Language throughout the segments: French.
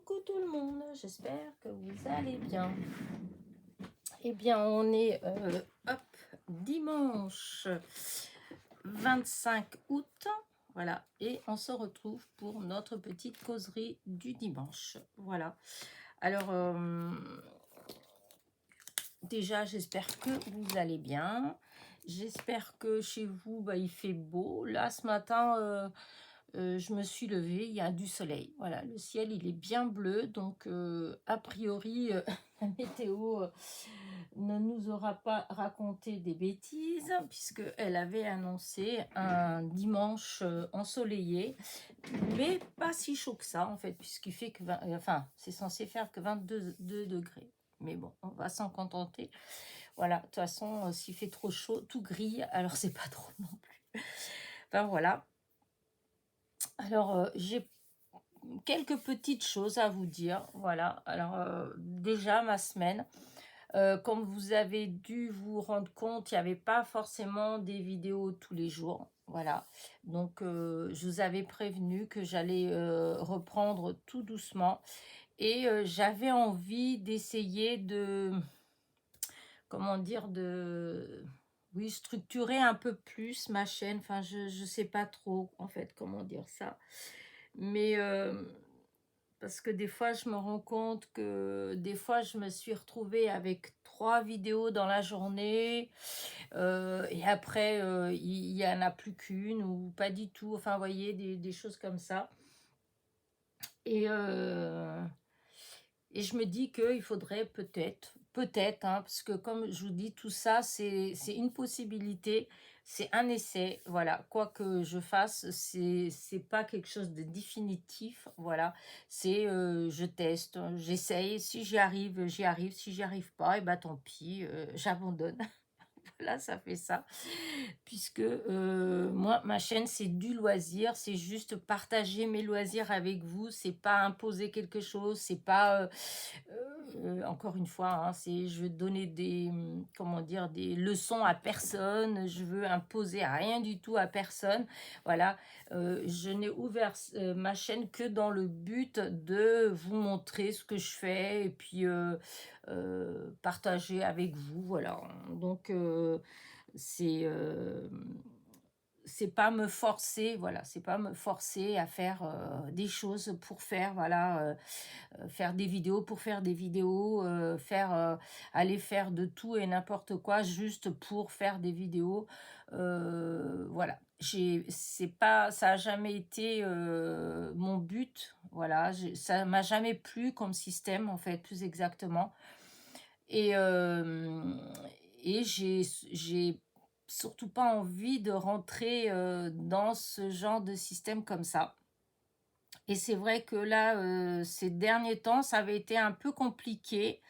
Coucou tout le monde, j'espère que vous allez bien. Eh bien, on est dimanche 25 août, voilà, et on se retrouve pour notre petite causerie du dimanche. Voilà. Alors, déjà, j'espère que vous allez bien. J'espère que chez vous, bah, il fait beau. Là, ce matin, je me suis levée, il y a du soleil. Voilà, le ciel, il est bien bleu. Donc, a priori, la météo ne nous aura pas raconté des bêtises, puisqu'elle avait annoncé un dimanche ensoleillé, mais pas si chaud que ça, en fait, puisqu'il fait que enfin, c'est censé faire que 22 degrés. Mais bon, on va s'en contenter. Voilà, de toute façon, s'il fait trop chaud, tout grille, alors c'est pas drôle non plus. Enfin voilà. Alors, j'ai quelques petites choses à vous dire. Voilà, alors déjà ma semaine, comme vous avez dû vous rendre compte, il n'y avait pas forcément des vidéos tous les jours. Voilà, donc je vous avais prévenu que j'allais reprendre tout doucement et j'avais envie d'essayer de, comment dire, de, oui, structurer un peu plus ma chaîne. Enfin, je sais pas trop, en fait, comment dire ça. Mais parce que des fois, je me rends compte que des fois, je me suis retrouvée avec 3 vidéos dans la journée et après, il y en a plus qu'une ou pas du tout. Enfin, vous voyez, des choses comme ça. Et, et je me dis qu'il faudrait peut-être, hein, parce que comme je vous dis, tout ça, c'est une possibilité, c'est un essai, voilà. Quoi que je fasse, c'est pas quelque chose de définitif, voilà. C'est, je teste, j'essaye, si j'y arrive, si j'y arrive pas, et bah tant pis, j'abandonne. Là, ça fait ça. Puisque moi, ma chaîne, c'est du loisir, c'est juste partager mes loisirs avec vous, c'est pas imposer quelque chose, c'est pas, encore une fois, hein, c'est, je veux donner des, comment dire, des leçons à personne, je veux imposer rien du tout à personne. Voilà, je n'ai ouvert ma chaîne que dans le but de vous montrer ce que je fais et puis partager avec vous, voilà. Donc, c'est c'est pas me forcer, voilà, c'est pas me forcer à faire des choses pour faire, voilà, faire des vidéos pour faire des vidéos, aller faire de tout et n'importe quoi juste pour faire des vidéos. Voilà, c'est pas, ça a jamais été mon but, voilà, ça m'a jamais plu comme système, en fait, plus exactement. Et, j'ai surtout pas envie de rentrer dans ce genre de système comme ça. Et c'est vrai que là, ces derniers temps, ça avait été un peu compliqué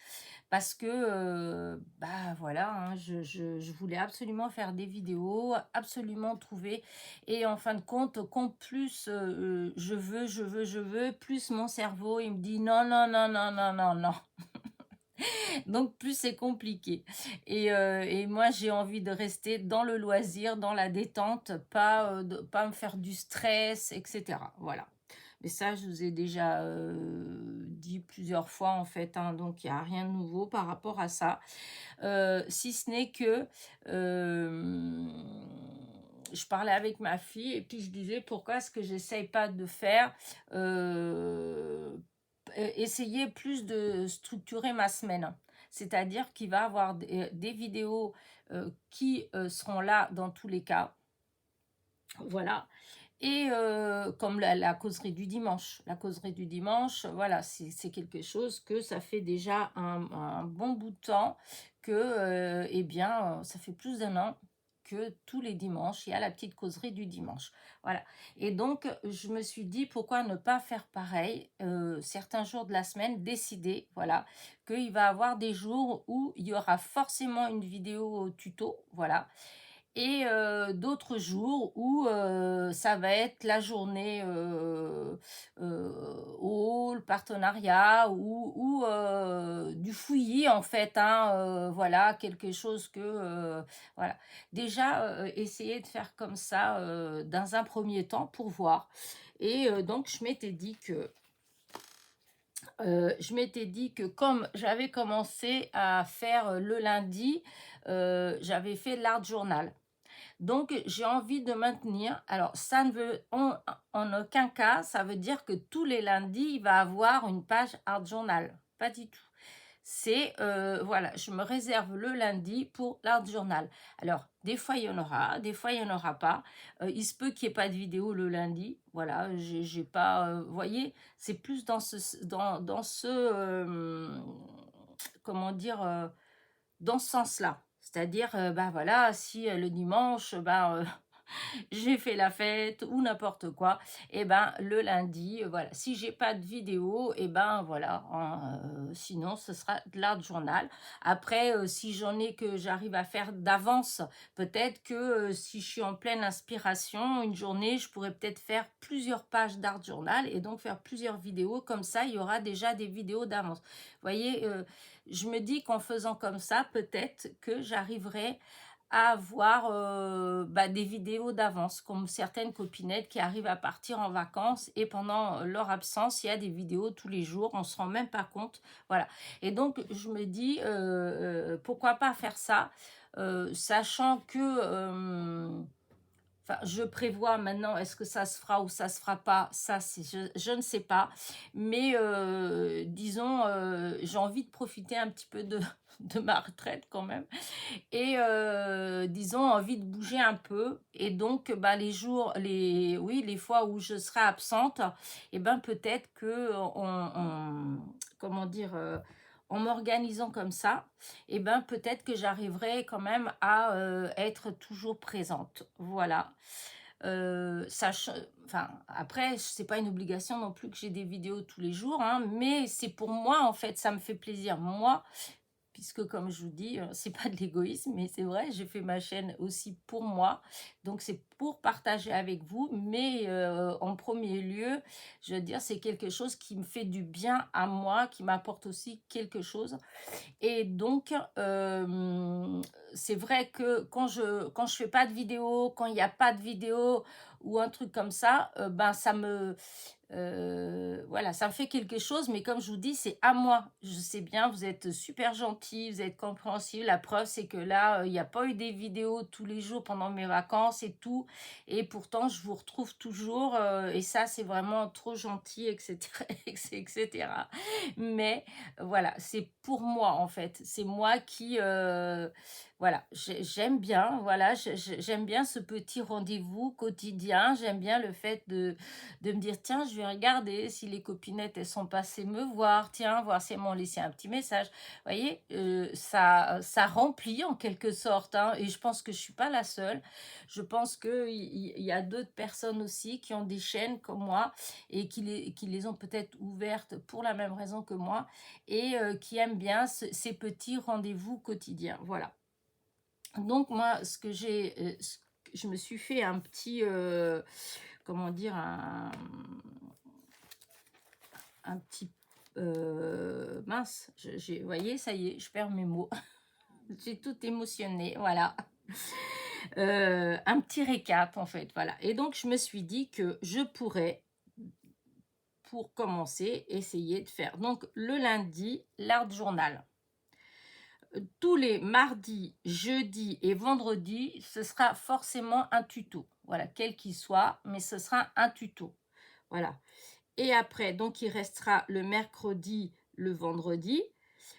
parce que, bah voilà, hein, je voulais absolument faire des vidéos, absolument trouver. Et en fin de compte, plus je veux, plus mon cerveau, il me dit non, non, non, non, non, non, non. Donc plus c'est compliqué. Et moi, j'ai envie de rester dans le loisir, dans la détente, pas, pas me faire du stress, etc. Voilà. Mais ça, je vous ai déjà dit plusieurs fois, en fait, hein, donc il n'y a rien de nouveau par rapport à ça. Si ce n'est que je parlais avec ma fille et puis je disais pourquoi est-ce que j'essaye pas de faire essayer plus de structurer ma semaine. C'est-à-dire qu'il va y avoir des vidéos qui seront là dans tous les cas. Voilà. Et comme la causerie du dimanche. La causerie du dimanche, voilà, c'est quelque chose que ça fait déjà un bon bout de temps que, eh bien, ça fait plus d'un an que tous les dimanches, il y a la petite causerie du dimanche. Voilà. Et donc, je me suis dit, pourquoi ne pas faire pareil certains jours de la semaine, décider, voilà, qu'il va y avoir des jours où il y aura forcément une vidéo tuto, voilà, et d'autres jours où ça va être la journée haul, partenariat ou du fouillis, en fait, hein, voilà, quelque chose que voilà. Déjà, essayer de faire comme ça dans un premier temps pour voir. Et donc, je m'étais dit que je m'étais dit que comme j'avais commencé à faire le lundi, j'avais fait l'art journal. Donc, j'ai envie de maintenir. Alors, ça ne veut en aucun cas, ça veut dire que tous les lundis, il va avoir une page art journal. Pas du tout. C'est, voilà, je me réserve le lundi pour l'art journal. Alors, des fois, il y en aura, des fois, il n'y en aura pas. Il se peut qu'il n'y ait pas de vidéo le lundi. Voilà, j'ai pas, vous voyez, c'est plus dans ce, comment dire, dans ce sens-là. C'est-à-dire, bah voilà, si le dimanche, ben, j'ai fait la fête ou n'importe quoi, et ben le lundi, voilà, si j'ai pas de vidéo, et ben voilà, hein, sinon ce sera de l'art journal. Après, si j'en ai que j'arrive à faire d'avance, peut-être que si je suis en pleine inspiration, une journée, je pourrais peut-être faire plusieurs pages d'art journal et donc faire plusieurs vidéos, comme ça il y aura déjà des vidéos d'avance. Vous voyez, je me dis qu'en faisant comme ça, peut-être que j'arriverai à avoir bah, des vidéos d'avance, comme certaines copinettes qui arrivent à partir en vacances et pendant leur absence, il y a des vidéos tous les jours, on se rend même pas compte. Voilà. Et donc, je me dis, pourquoi pas faire ça, sachant que enfin, je prévois maintenant, est-ce que ça se fera ou ça se fera pas, ça, je ne sais pas. Mais disons, j'ai envie de profiter un petit peu de ma retraite quand même. Et disons, envie de bouger un peu. Et donc, bah, oui, les fois où je serai absente, et ben peut-être que comment dire, en m'organisant comme ça, et ben peut-être que j'arriverai quand même à être toujours présente. Voilà. Enfin, après, c'est pas une obligation non plus que j'ai des vidéos tous les jours, hein, mais c'est pour moi, en fait, ça me fait plaisir. Moi, puisque comme je vous dis, c'est pas de l'égoïsme, mais c'est vrai, j'ai fait ma chaîne aussi pour moi. Donc c'est pour partager avec vous, mais en premier lieu, je veux dire, c'est quelque chose qui me fait du bien à moi, qui m'apporte aussi quelque chose. Et donc, c'est vrai que quand je fais pas de vidéo, quand il n'y a pas de vidéo ou un truc comme ça, ben voilà, ça me fait quelque chose, mais comme je vous dis, c'est à moi. Je sais bien, vous êtes super gentils, vous êtes compréhensifs. La preuve, c'est que là, il n'y a pas eu des vidéos tous les jours pendant mes vacances et tout. Et pourtant, je vous retrouve toujours. Et ça, c'est vraiment trop gentil, etc., etc. Mais voilà, c'est pour moi, en fait. C'est moi qui... voilà, j'aime bien, voilà, j'aime bien ce petit rendez-vous quotidien. J'aime bien le fait de me dire, tiens, je vais regarder si les copinettes, elles sont passées me voir, tiens, voir si elles m'ont laissé un petit message. Vous voyez, ça remplit en quelque sorte, hein, et je pense que je suis pas la seule. Je pense qu'il y a d'autres personnes aussi qui ont des chaînes comme moi et qui les ont peut-être ouvertes pour la même raison que moi et qui aiment bien ces petits rendez-vous quotidiens. Voilà. Donc moi, je me suis fait un petit, comment dire, un petit, mince, vous voyez, ça y est, je perds mes mots. J'ai tout émotionné, voilà. Un petit récap, en fait, voilà. Et donc, je me suis dit que je pourrais, pour commencer, essayer de faire. Donc, le lundi, l'art journal. Tous les mardis, jeudis et vendredis, ce sera forcément un tuto. Voilà, quel qu'il soit, mais ce sera un tuto. Voilà. Et après, donc, il restera le mercredi, le vendredi.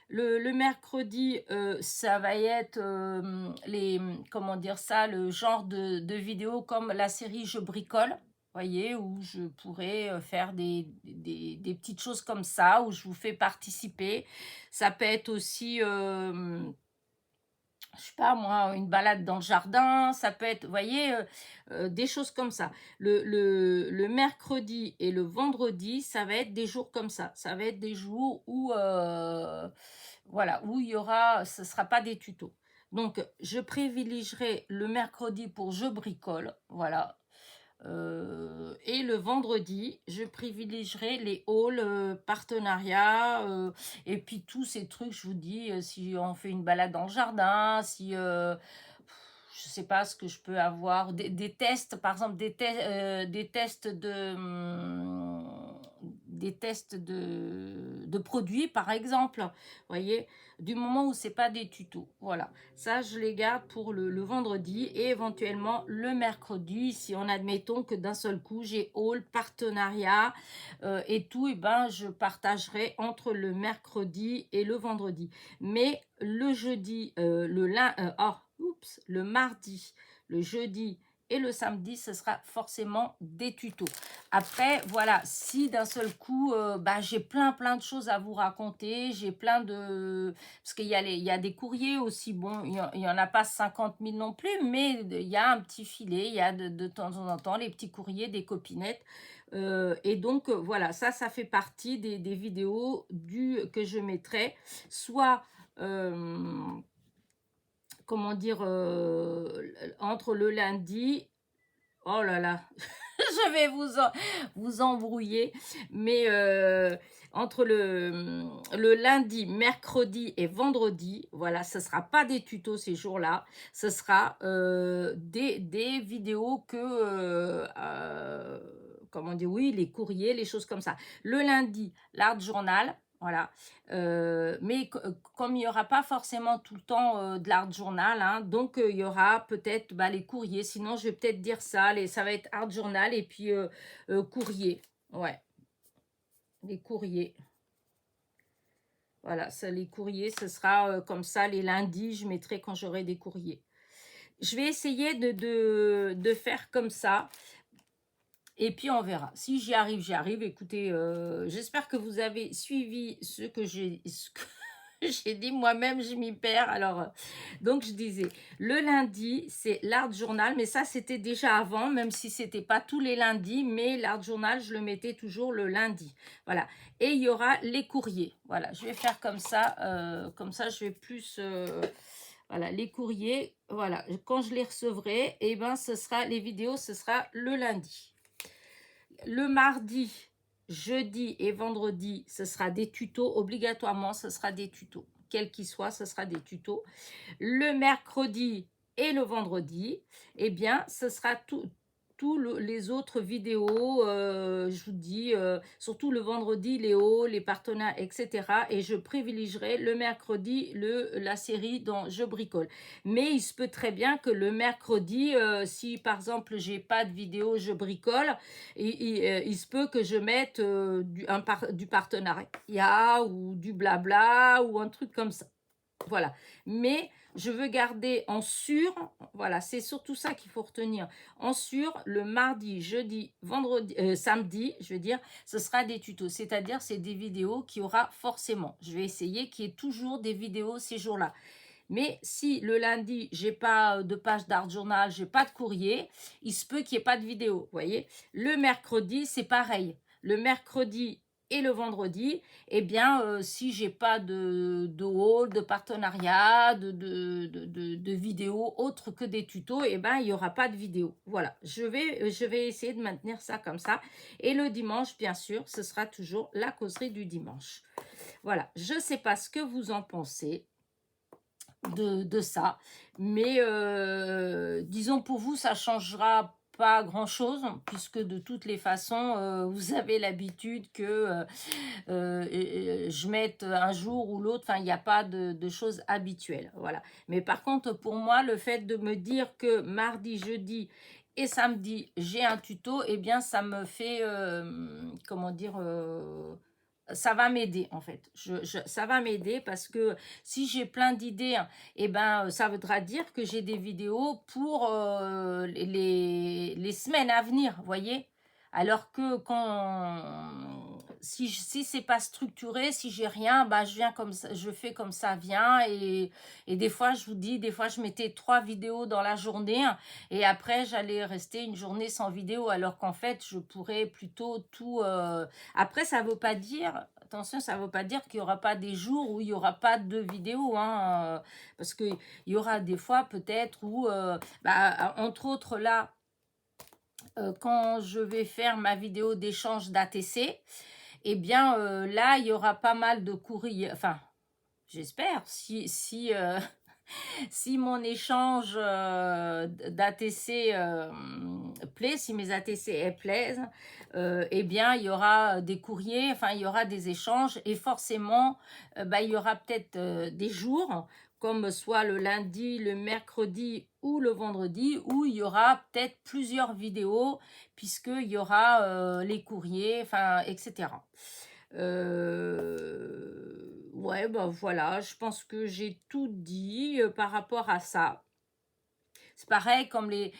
Le mercredi, ça va être comment dire ça, le genre de vidéo comme la série Je bricole, voyez, où je pourrais faire des petites choses comme ça, où je vous fais participer. Ça peut être aussi, je sais pas moi, une balade dans le jardin, ça peut être, vous voyez, des choses comme ça. Le mercredi et le vendredi, ça va être des jours comme ça. Ça va être des jours où, voilà, où il y aura, ce ne sera pas des tutos. Donc, je privilégierai le mercredi pour je bricole, voilà. Et le vendredi, je privilégierai les hauls, partenariats, et puis tous ces trucs, je vous dis, si on fait une balade dans le jardin, si, je sais pas ce que je peux avoir, des tests, par exemple, des tests de de produits, par exemple. Vous voyez, du moment où c'est pas des tutos. Voilà, ça, je les garde pour le vendredi et éventuellement le mercredi, si on admettons que d'un seul coup, j'ai haul, partenariat et tout, et ben, je partagerai entre le mercredi et le vendredi. Mais le jeudi, le mardi, le jeudi et le samedi, ce sera forcément des tutos. Après, voilà, si d'un seul coup, bah, j'ai plein de choses à vous raconter, j'ai plein de... Parce qu'il y a des courriers aussi, bon, il y en a pas 50 000 non plus, mais il y a un petit filet, il y a de temps en temps les petits courriers des copinettes. Et donc, voilà, ça fait partie des vidéos que je mettrai, soit... comment dire, entre le lundi, oh là là, je vais vous embrouiller, mais entre le lundi, mercredi et vendredi, voilà, ce ne sera pas des tutos ces jours-là, ce sera des vidéos comment dire, oui, les courriers, les choses comme ça. Le lundi, l'art journal, voilà. Mais comme il n'y aura pas forcément tout le temps de l'art journal, hein, donc il y aura peut-être les courriers. Sinon, je vais peut-être dire ça. Ça va être art journal et puis courrier. Ouais, les courriers. Voilà, ça, les courriers, ce sera comme ça. Les lundis, je mettrai quand j'aurai des courriers. Je vais essayer de faire comme ça. Et puis, on verra. Si j'y arrive, j'y arrive. Écoutez, j'espère que vous avez suivi ce que j'ai dit. Moi-même, je m'y perds. Alors, donc, je disais, le lundi, c'est l'art journal. Mais ça, c'était déjà avant, même si c'était pas tous les lundis. Mais l'art journal, je le mettais toujours le lundi. Voilà. Et il y aura les courriers. Voilà, je vais faire comme ça. Je vais plus... voilà, les courriers. Voilà, quand je les recevrai, eh ben, les vidéos, ce sera le lundi. Le mardi, jeudi et vendredi, ce sera des tutos. Obligatoirement, ce sera des tutos. Quel qu'il soit, ce sera des tutos. Le mercredi et le vendredi, eh bien, ce sera les autres vidéos, je vous dis, surtout le vendredi, les hauts, les partenaires, etc. Et je privilégierai le mercredi la série dont je bricole. Mais il se peut très bien que le mercredi, si par exemple, j'ai pas de vidéo, je bricole, il se peut que je mette du partenariat ou du blabla ou un truc comme ça. Voilà, mais je veux garder en sûr, voilà, c'est surtout ça qu'il faut retenir. En sûr, le mardi, jeudi, vendredi, samedi, je veux dire, ce sera des tutos. C'est-à-dire, c'est des vidéos qu'il y aura forcément. Je vais essayer qu'il y ait toujours des vidéos ces jours-là. Mais si le lundi, j'ai pas de page d'art journal, j'ai pas de courrier, il se peut qu'il n'y ait pas de vidéo, vous voyez. Le mercredi, c'est pareil. Le mercredi et le vendredi, eh bien, si j'ai pas de haul, de partenariat, de vidéos autres que des tutos, eh ben, il n'y aura pas de vidéo. Voilà, je vais essayer de maintenir ça comme ça. Et le dimanche, bien sûr, ce sera toujours la causerie du dimanche. Voilà, je ne sais pas ce que vous en pensez de ça, mais disons pour vous, ça changera pas grand chose puisque de toutes les façons vous avez l'habitude que je mette un jour ou l'autre, enfin il n'y a pas de choses habituelles, voilà. Mais par contre pour moi, le fait de me dire que mardi, jeudi et samedi j'ai un tuto, eh bien ça me fait comment dire, ça va m'aider en fait. Ça va m'aider parce que si j'ai plein d'idées, eh ben, ça voudra dire que j'ai des vidéos pour les semaines à venir, vous voyez. Alors que si c'est pas structuré, si j'ai rien, bah, je viens comme ça, je fais comme ça vient et des fois je vous dis, des fois je mettais 3 vidéos dans la journée et après j'allais rester une journée sans vidéo alors qu'en fait je pourrais plutôt tout après ça veut pas dire, attention, ça veut pas dire qu'il y aura pas des jours où il y aura pas de vidéos hein, parce que il y aura des fois peut-être où entre autres là quand je vais faire ma vidéo d'échange d'ATC, eh bien là, il y aura pas mal de courriers. Enfin, j'espère. Si si mon échange d'ATC plaît, si mes ATC elles plaisent, eh bien, il y aura des courriers, enfin, il y aura des échanges et forcément, bah, il y aura peut-être des jours, comme soit le lundi, le mercredi ou le vendredi, où il y aura peut-être plusieurs vidéos, puisqu'il y aura les courriers, enfin, etc. Ouais, bah voilà, je pense que j'ai tout dit par rapport à ça. C'est pareil comme les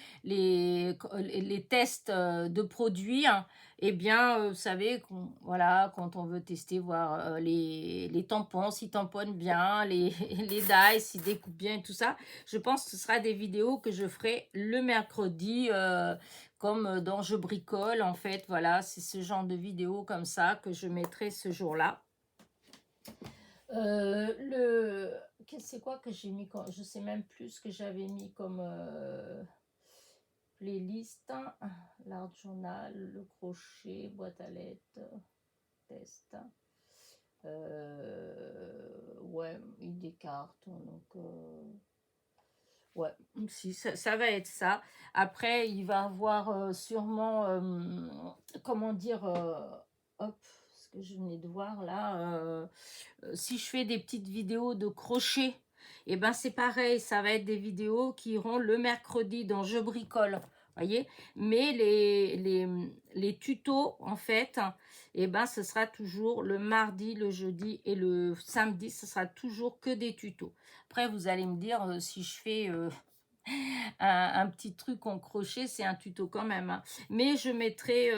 tests de produits, hein. Eh bien, vous savez, voilà, quand on veut tester, voir les tampons, s'ils tamponnent bien, les dies, s'ils découpent bien et tout ça, je pense que ce sera des vidéos que je ferai le mercredi, comme dans Je bricole, en fait, voilà, c'est ce genre de vidéo comme ça que je mettrai ce jour-là. C'est quoi que j'ai mis je sais même plus ce que j'avais mis comme playlist, hein. L'art journal, le crochet, boîte à lettres, test. Ouais, des cartes. Donc, ouais, si, ça va être ça. Après, il va avoir sûrement, comment dire, hop, ce que je venais de voir là, si je fais des petites vidéos de crochet, et ben c'est pareil, ça va être des vidéos qui iront le mercredi dans Je bricole, voyez. Mais les tutos, en fait, et ben ce sera toujours le mardi, le jeudi et le samedi, ce sera toujours que des tutos. Après, vous allez me dire, si je fais un petit truc en crochet, c'est un tuto quand même, hein. Mais je mettrai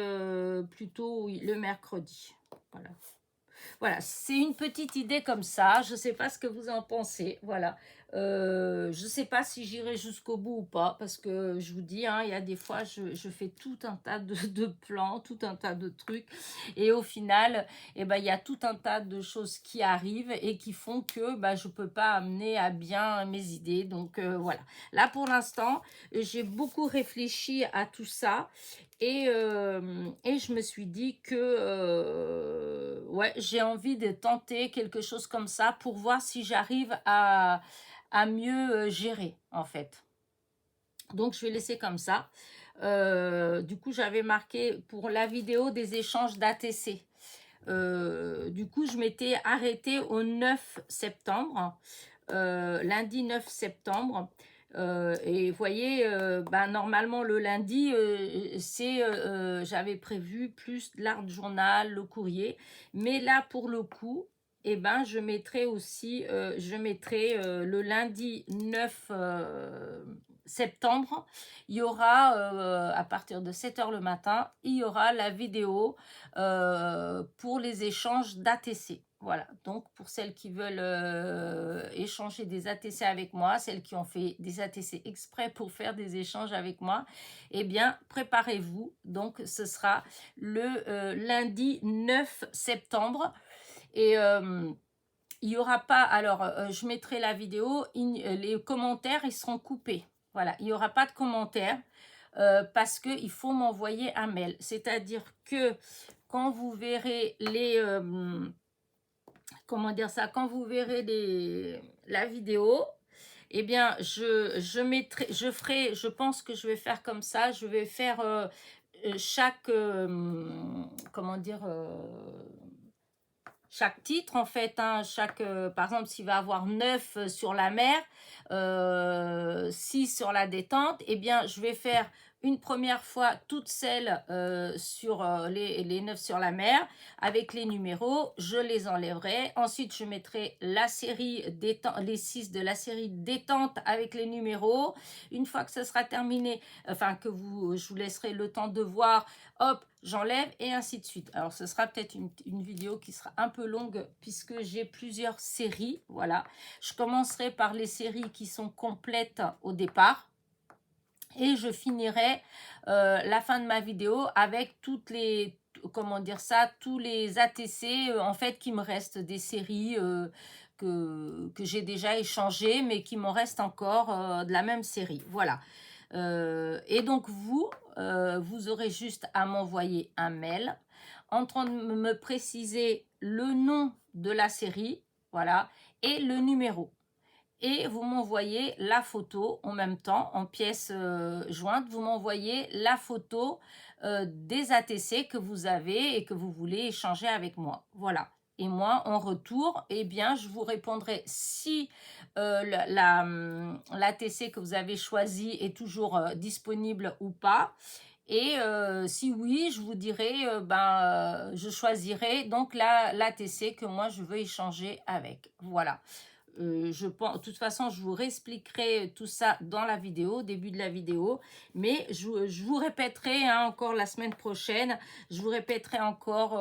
plutôt oui, le mercredi. Voilà. Voilà, c'est une petite idée comme ça. Je ne sais pas ce que vous en pensez. Voilà. Je ne sais pas si j'irai jusqu'au bout ou pas, parce que je vous dis, hein, il y a des fois, je fais tout un tas de plans, tout un tas de trucs. Et au final, eh ben, il y a tout un tas de choses qui arrivent et qui font que bah, je ne peux pas amener à bien mes idées. Donc voilà. Là, pour l'instant, j'ai beaucoup réfléchi à tout ça. Et je me suis dit que ouais, j'ai envie de tenter quelque chose comme ça pour voir si j'arrive à mieux gérer, en fait. Donc, je vais laisser comme ça. Du coup, j'avais marqué pour la vidéo des échanges d'ATC. Du coup, je m'étais arrêtée au 9 septembre, lundi 9 septembre. Et vous voyez, ben, normalement le lundi, j'avais prévu plus l'art journal, le courrier. Mais là, pour le coup, eh ben, je mettrai aussi, le lundi 9 septembre, il y aura, à partir de 7 h le matin, il y aura la vidéo pour les échanges d'ATC. Voilà, donc pour celles qui veulent échanger des ATC avec moi, celles qui ont fait des ATC exprès pour faire des échanges avec moi, eh bien, préparez-vous. Donc, ce sera le lundi 9 septembre. Et il n'y aura pas, alors je mettrai la vidéo, les commentaires, ils seront coupés. Voilà, il n'y aura pas de commentaires parce qu'il faut m'envoyer un mail. C'est-à-dire que quand vous verrez comment dire ça, quand vous verrez la vidéo, eh bien, je pense que je vais faire comme ça, je vais faire chaque, comment dire, chaque titre en fait, hein, par exemple s'il va avoir 9 sur la mer, 6 sur la détente, eh bien je vais faire une première fois toutes celles sur les 9 sur la mer avec les numéros, je les enlèverai, ensuite je mettrai la série les 6 de la série détente avec les numéros. Une fois que ce sera terminé, enfin que je vous laisserai le temps de voir, hop, j'enlève et ainsi de suite. Alors ce sera peut-être une vidéo qui sera un peu longue puisque j'ai plusieurs séries. Voilà, je commencerai par les séries qui sont complètes au départ et je finirai la fin de ma vidéo avec toutes les, comment dire ça, tous les ATC en fait qui me restent, des séries que j'ai déjà échangées mais qui m'en restent encore de la même série. Voilà. Et donc vous aurez juste à m'envoyer un mail en train de me préciser le nom de la série, voilà, et le numéro. et vous m'envoyez la photo en même temps, en pièce jointe, vous m'envoyez la photo des ATC que vous avez et que vous voulez échanger avec moi. Voilà. Et moi, en retour, eh bien, je vous répondrai si l'ATC que vous avez choisi est toujours disponible ou pas. Et si oui, je vous dirai, je choisirai donc l'ATC que moi je veux échanger avec. Voilà. Je pense, de toute façon, je vous réexpliquerai tout ça dans la vidéo, au début de la vidéo. Mais je vous répéterai encore la semaine prochaine. Je vous répéterai encore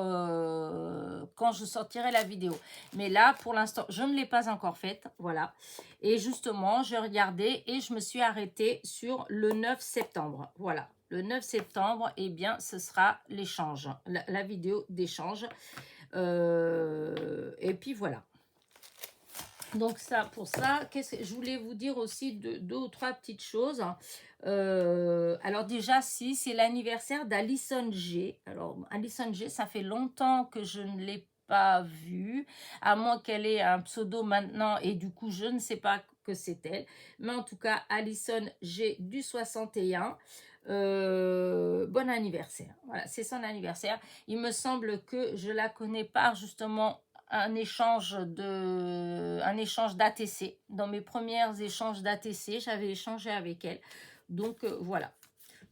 quand je sortirai la vidéo. Mais là, pour l'instant, je ne l'ai pas encore faite. Voilà. Et justement, je regardais et je me suis arrêtée sur le 9 septembre. Voilà. Le 9 septembre, eh bien, ce sera l'échange, la vidéo d'échange. Et puis voilà. Donc ça, pour ça, je voulais vous dire aussi deux ou trois petites choses. Alors déjà, si c'est l'anniversaire d'Alison G. Alors Alison G, ça fait longtemps que je ne l'ai pas vue, à moins qu'elle ait un pseudo maintenant, et du coup, je ne sais pas que c'est elle. Mais en tout cas, Alison G du 61. Bon anniversaire. Voilà, c'est son anniversaire. Il me semble que je la connais pas justement un échange d'ATC. Dans mes premiers échanges d'ATC, j'avais échangé avec elle. Donc voilà.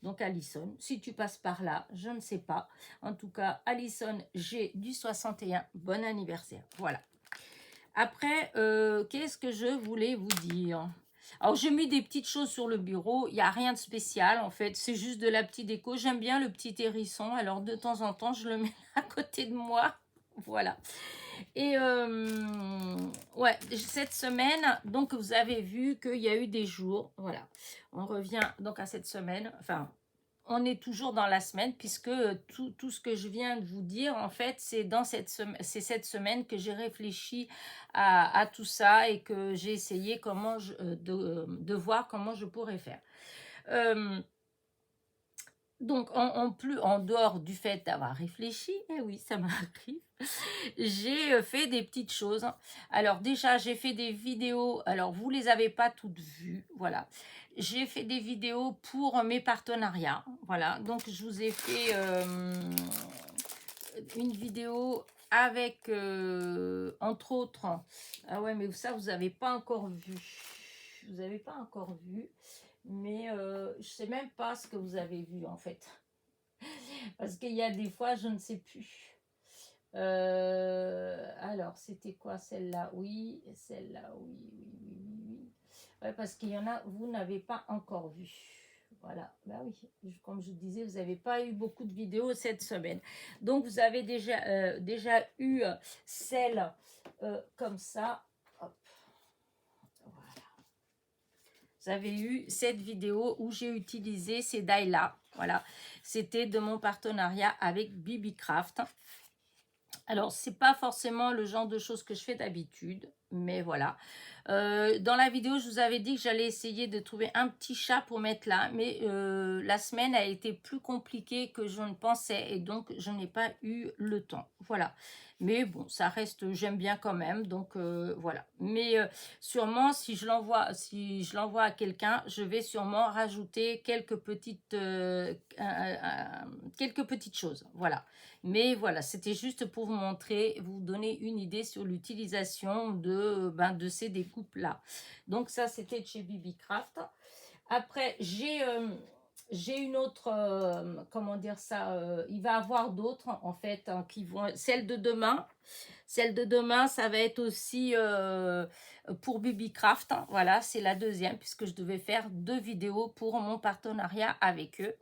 Donc Alison, si tu passes par là, je ne sais pas. En tout cas, Alison G du 61, bon anniversaire. Voilà. Après, qu'est-ce que je voulais vous dire? Alors, j'ai mis des petites choses sur le bureau. Il n'y a rien de spécial, en fait. C'est juste de la petite déco. J'aime bien le petit hérisson. Alors, de temps en temps, je le mets à côté de moi. Voilà. Et ouais, cette semaine, donc vous avez vu qu'il y a eu des jours, voilà, on revient donc à cette semaine, enfin, on est toujours dans la semaine puisque tout ce que je viens de vous dire, en fait, c'est cette semaine que j'ai réfléchi à tout ça et que j'ai essayé de voir comment je pourrais faire. Donc, en dehors du fait d'avoir réfléchi, eh oui, ça m'arrive, j'ai fait des petites choses. Alors déjà, j'ai fait des vidéos, alors vous les avez pas toutes vues, voilà. J'ai fait des vidéos pour mes partenariats, voilà. Donc, je vous ai fait une vidéo avec, entre autres, ah ouais, mais ça, vous n'avez pas encore vu. Vous n'avez pas encore vu. Mais je sais même pas ce que vous avez vu en fait. Parce qu'il y a des fois, je ne sais plus. Alors, c'était quoi celle-là? Oui, celle-là, oui, oui, oui, oui, oui. Ouais, parce qu'il y en a, vous n'avez pas encore vu. Voilà, bah oui, comme je disais, vous n'avez pas eu beaucoup de vidéos cette semaine. Donc, vous avez déjà eu celle comme ça. Hop. Vous avez eu cette vidéo où j'ai utilisé ces die-là. Voilà, c'était de mon partenariat avec Bibicraft. Alors, c'est pas forcément le genre de choses que je fais d'habitude, mais voilà. Dans la vidéo, je vous avais dit que j'allais essayer de trouver un petit chat pour mettre là, mais la semaine a été plus compliquée que je ne pensais et donc je n'ai pas eu le temps. Voilà. Mais bon, ça reste, j'aime bien quand même, donc voilà. Mais sûrement, si je l'envoie à quelqu'un, je vais sûrement rajouter quelques petites choses. Voilà. Mais voilà, c'était juste pour vous montrer, vous donner une idée sur l'utilisation de ces découpes-là. Donc ça, c'était de chez Bibicraft. Après, j'ai une autre, comment dire ça, il va y avoir d'autres en fait, qui vont, celle de demain, ça va être aussi pour Bibicraft, voilà, c'est la deuxième, puisque je devais faire 2 vidéos pour mon partenariat avec eux.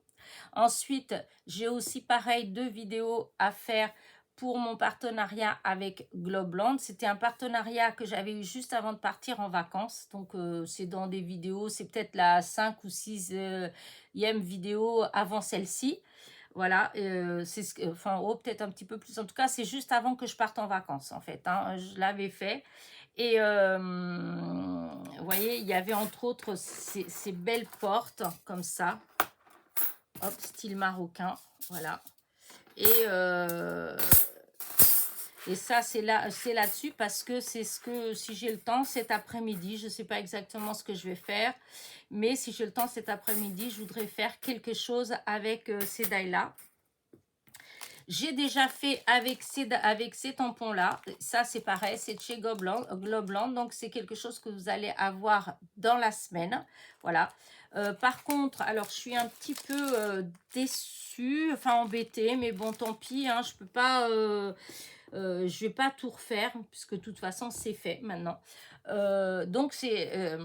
Ensuite, j'ai aussi pareil 2 vidéos à faire pour mon partenariat avec Globland. C'était un partenariat que j'avais eu juste avant de partir en vacances. Donc, c'est dans des vidéos, c'est peut-être la 5 ou 6e vidéo avant celle-ci. Voilà, enfin, peut-être un petit peu plus. En tout cas, c'est juste avant que je parte en vacances, en fait. Hein. Je l'avais fait. Et vous voyez, il y avait entre autres ces belles portes comme ça. Hop, style marocain, voilà. Et Et ça, c'est là-dessus parce que c'est ce que, si j'ai le temps cet après-midi, je ne sais pas exactement ce que je vais faire, mais si j'ai le temps cet après-midi, je voudrais faire quelque chose avec ces dailles-là. J'ai déjà fait avec ces tampons-là. Ça, c'est pareil, c'est de chez Globland. Donc, c'est quelque chose que vous allez avoir dans la semaine. Voilà. Par contre, alors, je suis un petit peu déçue, enfin embêtée, mais bon, tant pis, hein, je peux pas... je vais pas tout refaire, puisque de toute façon, c'est fait maintenant. Donc, c'est...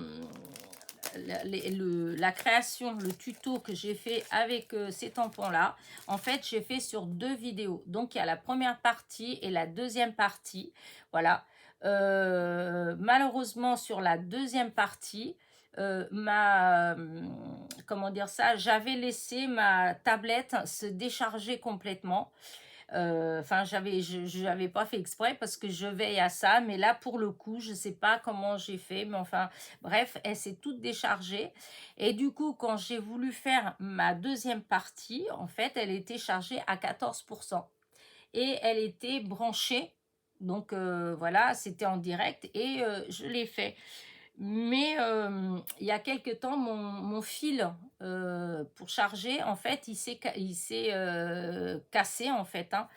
la création, le tuto que j'ai fait avec ces tampons-là, en fait, j'ai fait sur 2 vidéos. Donc, il y a la première partie et la deuxième partie. Voilà. Malheureusement, sur la deuxième partie, comment dire ça, j'avais laissé ma tablette se décharger complètement. Enfin, j'avais pas fait exprès parce que je veille à ça, mais là, pour le coup, je sais pas comment j'ai fait, mais enfin, bref, elle s'est toute déchargée. Et du coup, quand j'ai voulu faire ma deuxième partie, en fait, elle était chargée à 14%. Et elle était branchée. Donc, voilà, c'était en direct et je l'ai fait. Mais il y a quelque temps, mon fil pour charger, en fait, il s'est cassé, en fait. Hein.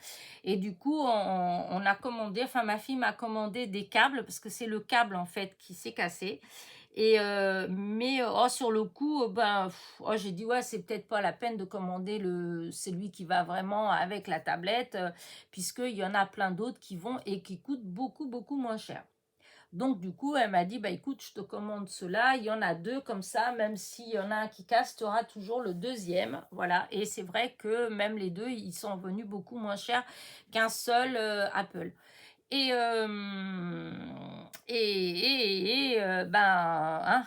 Et du coup, on a commandé, enfin, ma fille m'a commandé des câbles, parce que c'est le câble, en fait, qui s'est cassé. Et mais oh, sur le coup, ben, oh, j'ai dit, ouais, c'est peut-être pas la peine de commander celui qui va vraiment avec la tablette, puisqu'il y en a plein d'autres qui vont et qui coûtent beaucoup, beaucoup moins cher. Donc, du coup, elle m'a dit, bah écoute, je te commande cela. Il y en a 2 comme ça, même s'il y en a un qui casse, tu auras toujours le deuxième. Voilà. Et c'est vrai que même les 2, ils sont venus beaucoup moins cher qu'un seul Apple. Et, ben, hein,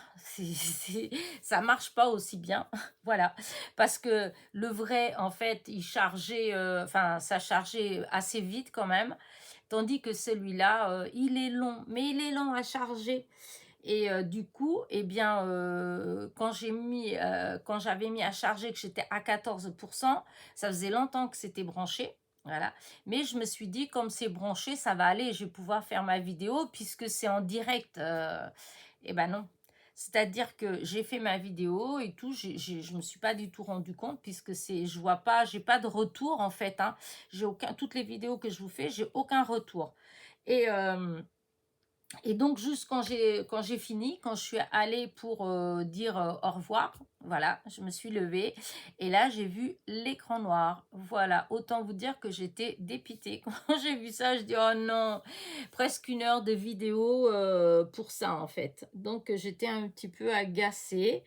ça marche pas aussi bien. Voilà. Parce que le vrai, en fait, il chargeait, enfin, ça chargeait assez vite quand même. Tandis que celui-là, il est long, mais il est long à charger. Et du coup, eh bien, quand j'avais mis à charger que j'étais à 14%, ça faisait longtemps que c'était branché. Voilà. Mais je me suis dit, comme c'est branché, ça va aller, je vais pouvoir faire ma vidéo puisque c'est en direct. Eh ben non. C'est-à-dire que j'ai fait ma vidéo et tout, je me suis pas du tout rendu compte puisque je vois pas, j'ai pas de retour en fait. Hein. Toutes les vidéos que je vous fais, j'ai aucun retour. Et donc, juste quand j'ai fini, quand je suis allée pour dire au revoir, voilà, je me suis levée et là, j'ai vu l'écran noir. Voilà, autant vous dire que j'étais dépitée. Quand j'ai vu ça, je dis, oh non, presque 1 heure de vidéo pour ça, en fait. Donc, j'étais un petit peu agacée.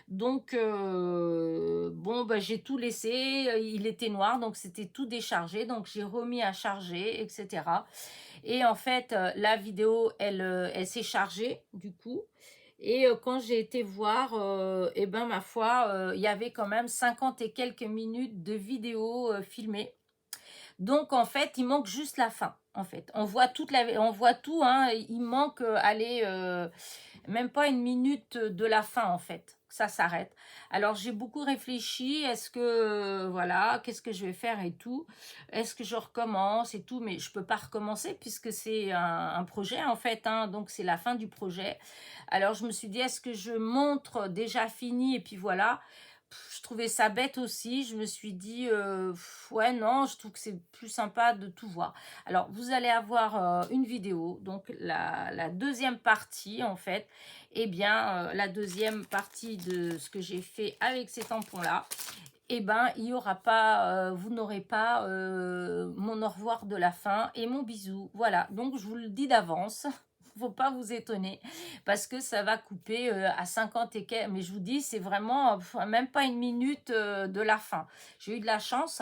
Donc, bon, bah, j'ai tout laissé. Il était noir, donc c'était tout déchargé. Donc, j'ai remis à charger, etc. Et en fait, la vidéo, elle s'est chargée du coup. Et quand j'ai été voir, eh ben ma foi, il y avait quand même 50 et quelques minutes de vidéo filmée. Donc en fait, il manque juste la fin. En fait, on voit tout. Hein, il manque, allez, même pas 1 minute de la fin en fait. Ça s'arrête. Alors j'ai beaucoup réfléchi. Est-ce que voilà, qu'est-ce que je vais faire et tout. Est-ce que je recommence et tout, mais je peux pas recommencer puisque c'est un projet en fait. Hein, donc c'est la fin du projet. Alors je me suis dit, est-ce que je montre déjà fini et puis voilà. Je trouvais ça bête aussi. Je me suis dit, ouais, non, je trouve que c'est plus sympa de tout voir. Alors, vous allez avoir une vidéo, donc la deuxième partie, en fait. Eh bien, la deuxième partie de ce que j'ai fait avec ces tampons-là, eh ben, il y aura pas, vous n'aurez pas mon au revoir de la fin et mon bisou. Voilà, donc je vous le dis d'avance. Faut pas vous étonner parce que ça va couper à 50 et quelques. Mais je vous dis, c'est vraiment même pas 1 minute de la fin. J'ai eu de la chance,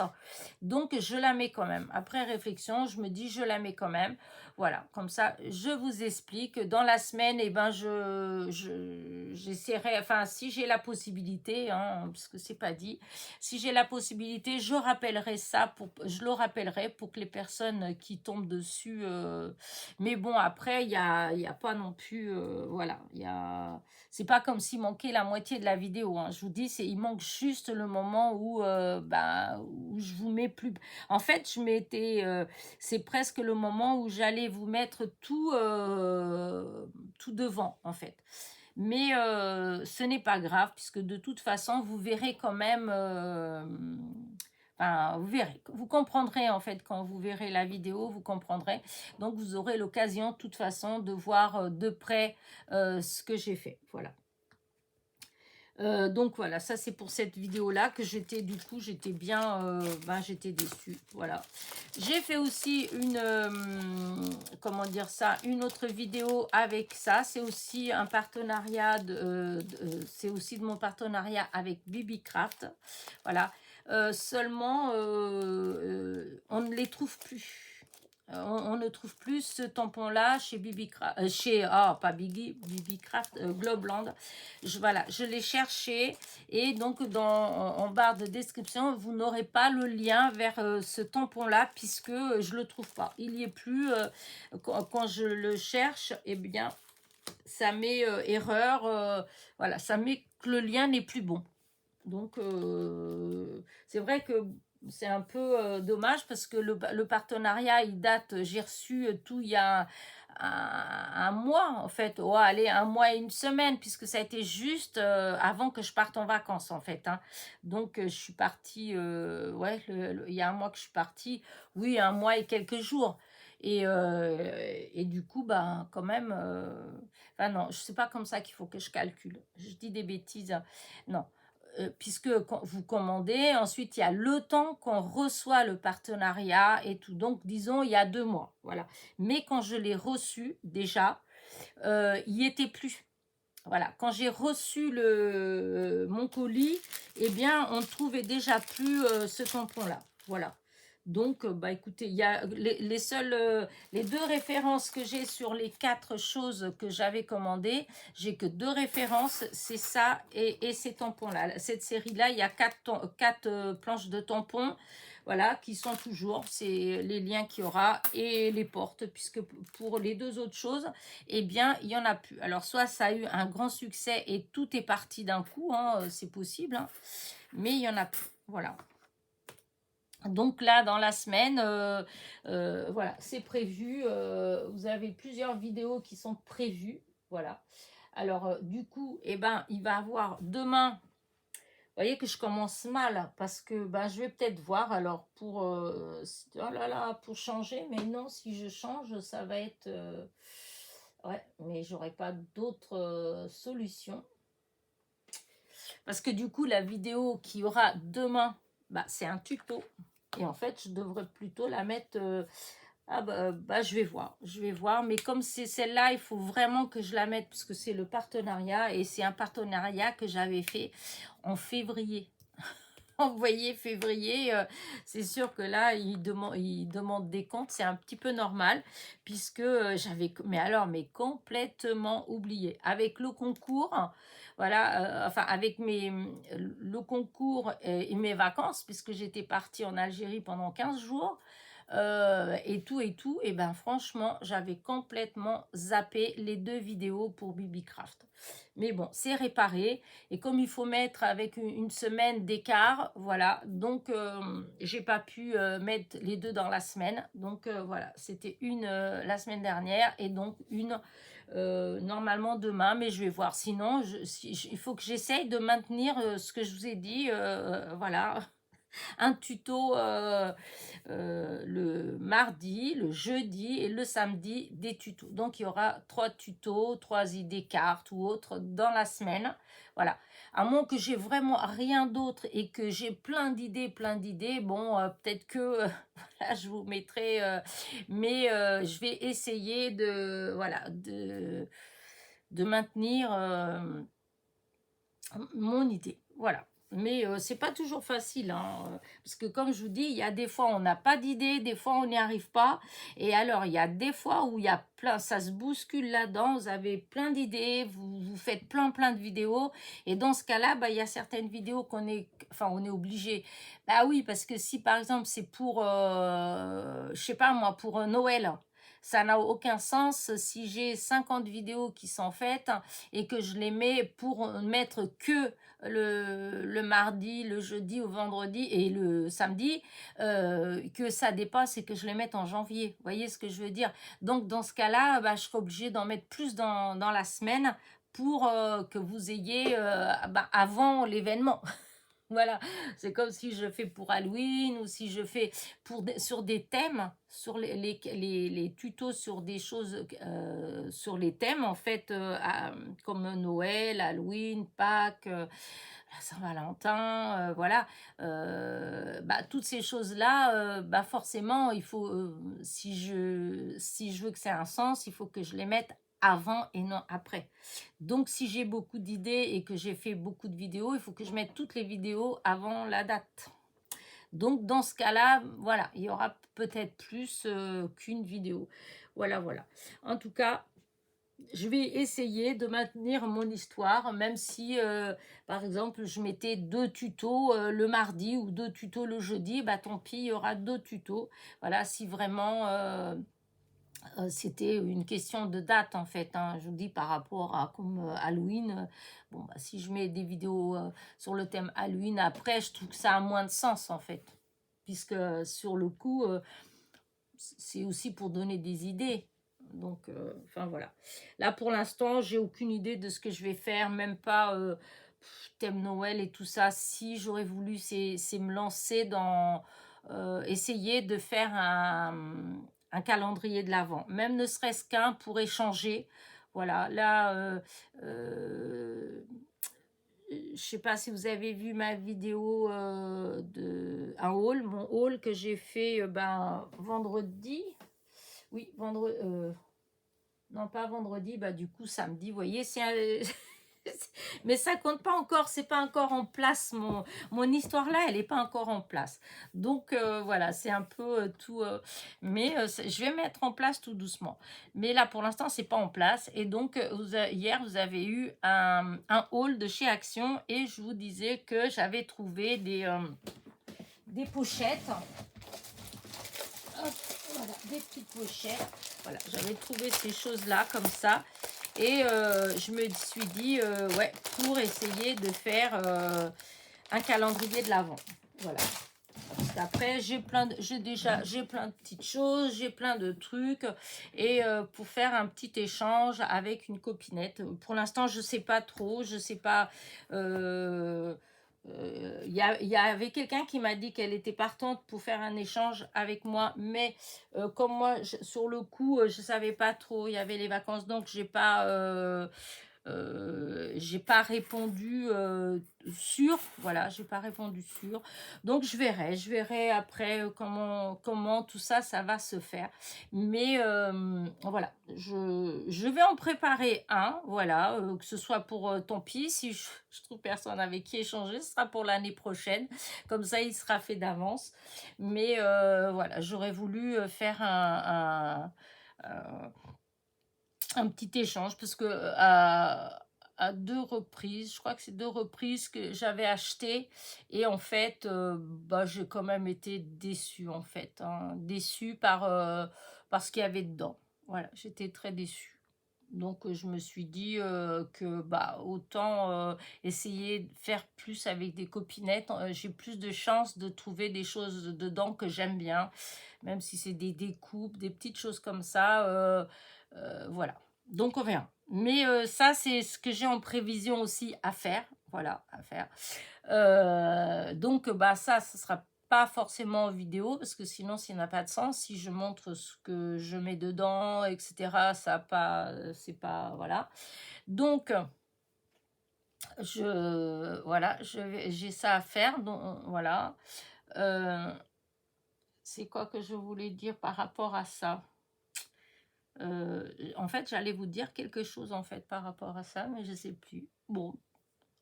donc je la mets quand même. Après réflexion, je me dis, je la mets quand même. Voilà, comme ça, je vous explique. Dans la semaine, eh ben, j'essaierai, enfin, si j'ai la possibilité, hein, parce que c'est pas dit, si j'ai la possibilité, je le rappellerai pour que les personnes qui tombent dessus. Mais bon, après, il y a y a pas non plus, voilà, c'est pas comme s'il manquait la moitié de la vidéo, hein. Je vous dis, il manque juste le moment où, où je vous mets plus. En fait, c'est presque le moment où j'allais vous mettre tout devant, en fait. Mais ce n'est pas grave, puisque de toute façon, vous verrez quand même, enfin, vous verrez, vous comprendrez en fait quand vous verrez la vidéo, vous comprendrez. Donc, vous aurez l'occasion de toute façon de voir de près ce que j'ai fait. Voilà. Donc voilà, ça c'est pour cette vidéo là que j'étais bien, j'étais déçue, voilà. J'ai fait aussi comment dire ça, une autre vidéo avec ça, c'est aussi un partenariat c'est aussi de mon partenariat avec BB-Craft, voilà. Seulement on ne les trouve plus. On ne trouve plus ce tampon-là chez BB-Craft, pas BB-Craft, Globeland. Voilà, je l'ai cherché et donc en barre de description, vous n'aurez pas le lien vers ce tampon-là puisque je le trouve pas. Il n'y est plus. Quand je le cherche, eh bien, ça met erreur. Voilà, ça met que le lien n'est plus bon. Donc, c'est vrai que c'est un peu dommage parce que le partenariat, il date, j'ai reçu tout il y a un mois, en fait. Oh, allez, un mois et une semaine, puisque ça a été juste avant que je parte en vacances, en fait. Hein. Donc, je suis partie, ouais, il y a un mois que je suis partie. Oui, un mois et quelques jours. Et du coup, ben, quand même, enfin non, c'est pas comme ça qu'il faut que je calcule. Je dis des bêtises. Hein. Non. Puisque quand vous commandez, ensuite il y a le temps qu'on reçoit le partenariat et tout. Donc, disons, il y a 2 mois. Voilà. Mais quand je l'ai reçu, déjà, il n'y était plus. Voilà. Quand j'ai reçu mon colis, eh bien, on ne trouvait déjà plus ce tampon-là. Voilà. Donc, écoutez, il y a les 2 références que j'ai sur les 4 choses que j'avais commandées. J'ai que 2 références, c'est ça et ces tampons-là. Cette série-là, il y a 4 planches de tampons, voilà, qui sont toujours. C'est les liens qu'il y aura et les portes, puisque pour les 2 autres choses, eh bien, il n'y en a plus. Alors, soit ça a eu un grand succès et tout est parti d'un coup, hein, c'est possible, hein, mais il n'y en a plus. Voilà. Donc là, dans la semaine, voilà, c'est prévu. Vous avez plusieurs vidéos qui sont prévues. Voilà. Alors, du coup, eh ben, il va avoir demain. Vous voyez que je commence mal parce que je vais peut-être voir. Alors, oh là là, pour changer. Mais non, si je change, ça va être. Ouais, mais j'aurai pas d'autre solution. Parce que du coup, la vidéo qu'il y aura demain, c'est un tuto. Et en fait, je devrais plutôt la mettre... je vais voir. Mais comme c'est celle-là, il faut vraiment que je la mette puisque c'est le partenariat. Et c'est un partenariat que j'avais fait en février. Vous voyez, février, c'est sûr que là, il demande des comptes. C'est un petit peu normal puisque mais complètement oublié. Avec le concours, voilà, avec le concours et mes vacances, puisque j'étais partie en Algérie pendant 15 jours, et tout, et ben franchement, j'avais complètement zappé les 2 vidéos pour BB-Craft. Mais bon, c'est réparé, et comme il faut mettre avec une semaine d'écart, voilà, donc j'ai pas pu mettre les 2 dans la semaine, donc voilà, c'était une la semaine dernière, et donc une normalement demain, mais je vais voir, sinon il faut que j'essaye de maintenir ce que je vous ai dit, voilà, un tuto le mardi, le jeudi et le samedi, des tutos. Donc, il y aura 3 tutos, 3 idées cartes ou autres dans la semaine. Voilà. À moins que j'ai vraiment rien d'autre et que j'ai plein d'idées, bon, peut-être que voilà, je vous mettrai... mais je vais essayer voilà, de maintenir mon idée. Voilà. Mais c'est pas toujours facile, hein, parce que comme je vous dis, il y a des fois on n'a pas d'idée, des fois on n'y arrive pas. Et alors, il y a des fois où il y a plein, ça se bouscule là-dedans, vous avez plein d'idées, vous faites plein de vidéos. Et dans ce cas-là, il y a certaines vidéos on est obligé. Oui, parce que si par exemple c'est pour, je sais pas moi, pour Noël, Ça n'a aucun sens si j'ai 50 vidéos qui sont faites et que je les mets pour mettre que le mardi, le jeudi ou vendredi et le samedi, que ça dépasse et que je les mette en janvier. Vous voyez ce que je veux dire? Donc, dans ce cas-là, bah, je serai obligée d'en mettre plus dans la semaine pour que vous ayez bah, avant l'événement. Voilà, c'est comme si je fais pour Halloween ou si je fais sur des thèmes, sur les tutos sur des choses, sur les thèmes en fait, comme Noël, Halloween, Pâques, la Saint-Valentin, voilà, bah, toutes ces choses-là, bah, forcément, il faut, si je veux que ça ait un sens, il faut que je les mette avant et non après. Donc, si j'ai beaucoup d'idées et que j'ai fait beaucoup de vidéos, il faut que je mette toutes les vidéos avant la date. Donc, dans ce cas-là, voilà, il y aura peut-être plus qu'une vidéo. Voilà, voilà. En tout cas, je vais essayer de maintenir mon histoire, même si, par exemple, je mettais 2 tutos le mardi ou 2 tutos le jeudi, bah tant pis, il y aura 2 tutos. Voilà, si vraiment c'était une question de date en fait, hein. Je vous dis par rapport à comme Halloween, bon bah si je mets des vidéos sur le thème Halloween après, je trouve que ça a moins de sens en fait, puisque sur le coup, c'est aussi pour donner des idées. Donc, enfin voilà. Là pour l'instant, j'ai aucune idée de ce que je vais faire, même pas thème Noël et tout ça. Si j'aurais voulu, c'est me lancer dans essayer de faire un calendrier de l'Avent, même ne serait-ce qu'un pour échanger. Voilà, là, je sais pas si vous avez vu ma vidéo de un haul, mon haul que j'ai fait ben, vendredi. Oui, vendredi. Non, pas vendredi, bah du coup samedi, vous voyez, mais ça compte pas encore, c'est pas encore en place, mon histoire là, elle est pas encore en place. Donc voilà, c'est un peu tout, mais je vais mettre en place tout doucement. Mais là, pour l'instant, c'est pas en place. Et donc, hier, vous avez eu un haul de chez Action et je vous disais que j'avais trouvé des pochettes. Hop, voilà, des petites pochettes. Voilà, j'avais trouvé ces choses-là comme ça. Et je me suis dit, ouais, pour essayer de faire un calendrier de l'Avent. Voilà. Parce qu'après, j'ai plein de petites choses, j'ai plein de trucs. Et pour faire un petit échange avec une copinette. Pour l'instant, je sais pas trop, je sais pas. Il y avait quelqu'un qui m'a dit qu'elle était partante pour faire un échange avec moi, mais comme moi, sur le coup, je savais pas trop, il y avait les vacances, donc j'ai pas répondu sûr, voilà, j'ai pas répondu sûr. Donc je verrai après comment tout ça, ça va se faire. Mais voilà, je vais en préparer un, voilà, que ce soit pour, tant pis, si je trouve personne avec qui échanger, ce sera pour l'année prochaine. Comme ça, il sera fait d'avance. Mais voilà, j'aurais voulu faire un petit échange parce que à 2 reprises, je crois que c'est 2 reprises que j'avais acheté et en fait, bah, j'ai quand même été déçue en fait, hein, déçue par ce qu'il y avait dedans. Voilà, j'étais très déçue. Donc je me suis dit que bah autant essayer de faire plus avec des copinettes, j'ai plus de chances de trouver des choses dedans que j'aime bien, même si c'est des découpes, des petites choses comme ça. Voilà. Donc on verra. Mais ça, c'est ce que j'ai en prévision aussi à faire. Voilà, à faire. Donc bah ça sera pas forcément en vidéo parce que sinon ça n'a pas de sens. Si je montre ce que je mets dedans, etc., ça a pas, c'est pas, voilà. Donc voilà, j'ai ça à faire. Donc voilà. Euh, c'est quoi que je voulais dire par rapport à ça? En fait, j'allais vous dire quelque chose en fait par rapport à ça, mais je sais plus. Bon,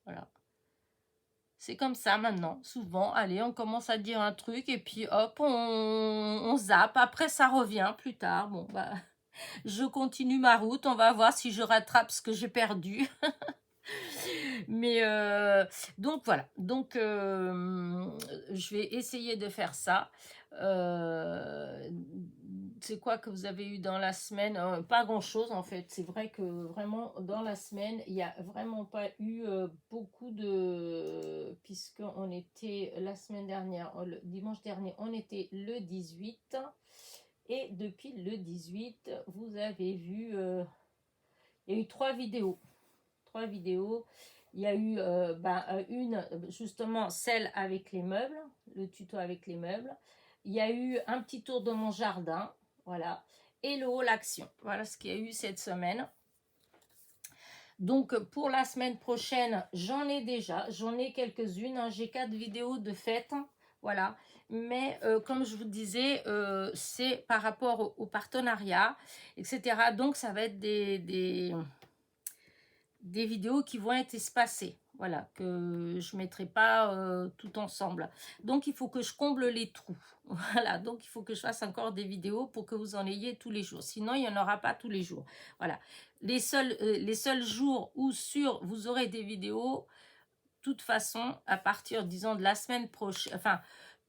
voilà. C'est comme ça maintenant. Souvent, allez, on commence à dire un truc et puis hop, on zappe. Après, ça revient plus tard. Bon, bah, je continue ma route. On va voir si je rattrape ce que j'ai perdu. Mais donc voilà. Donc, je vais essayer de faire ça. c'est quoi que vous avez eu dans la semaine? Pas grand-chose en fait. C'est vrai que vraiment dans la semaine, il n'y a vraiment pas eu beaucoup de... Puisqu'on était la semaine dernière, le dimanche dernier, on était le 18. Et depuis le 18, vous avez vu... il y a eu 3 vidéos. 3 vidéos. Il y a eu une, justement, celle avec les meubles, le tuto avec les meubles. Il y a eu un petit tour de mon jardin, voilà. Et le haul action. Voilà ce qu'il y a eu cette semaine. Donc, pour la semaine prochaine, j'en ai quelques-unes. Hein. J'ai 4 vidéos de fête, voilà. Mais comme je vous disais, c'est par rapport au partenariat, etc. Donc, ça va être des vidéos qui vont être espacées, voilà, que je ne mettrai pas tout ensemble. Donc, il faut que je comble les trous. Voilà, donc il faut que je fasse encore des vidéos pour que vous en ayez tous les jours. Sinon, il n'y en aura pas tous les jours. Voilà, les seuls jours où vous aurez des vidéos, de toute façon, à partir, disons, de la semaine prochaine, enfin,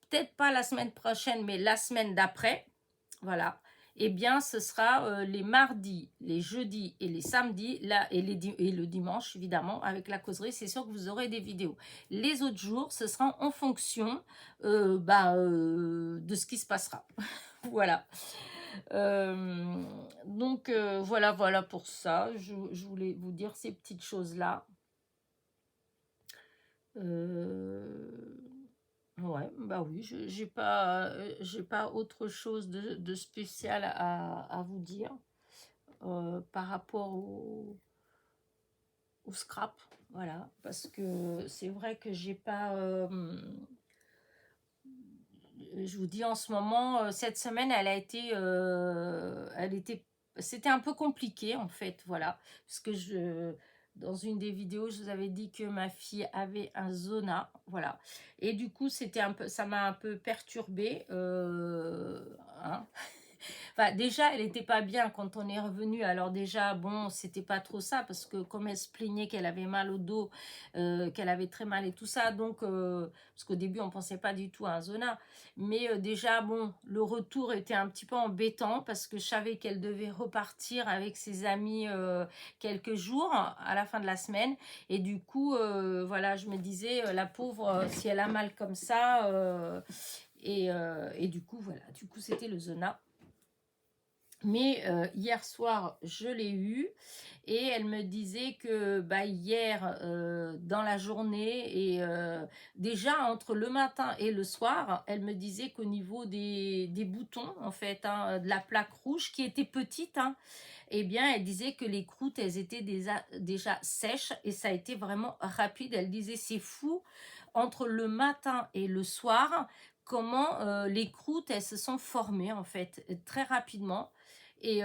peut-être pas la semaine prochaine, mais la semaine d'après, voilà, eh bien, ce sera les mardis, les jeudis et les samedis, là, et le dimanche, évidemment, avec la causerie, c'est sûr que vous aurez des vidéos. Les autres jours, ce sera en fonction de ce qui se passera. Voilà. Donc, voilà pour ça. Je voulais vous dire ces petites choses-là. Ouais, bah oui, j'ai pas autre chose de spécial à vous dire par rapport au scrap, voilà, parce que c'est vrai que j'ai pas, je vous dis en ce moment, cette semaine, c'était un peu compliqué en fait, voilà, parce que dans une des vidéos, je vous avais dit que ma fille avait un zona, voilà, et du coup, ça m'a un peu perturbée, hein. Enfin, déjà, elle n'était pas bien quand on est revenu. Alors déjà, bon, c'était pas trop ça parce que comme elle se plaignait qu'elle avait mal au dos, qu'elle avait très mal et tout ça, donc parce qu'au début on pensait pas du tout à un zona, mais déjà bon, le retour était un petit peu embêtant parce que je savais qu'elle devait repartir avec ses amis quelques jours à la fin de la semaine et du coup, voilà, je me disais la pauvre, si elle a mal comme ça. Et du coup, voilà, du coup, c'était le zona. Mais hier soir, je l'ai eue et elle me disait que hier, dans la journée, et déjà entre le matin et le soir, elle me disait qu'au niveau des boutons, en fait, hein, de la plaque rouge, qui était petite, hein, eh bien, elle disait que les croûtes, elles étaient déjà sèches et ça a été vraiment rapide. Elle disait, c'est fou, entre le matin et le soir, comment les croûtes, elles se sont formées, en fait, très rapidement. Et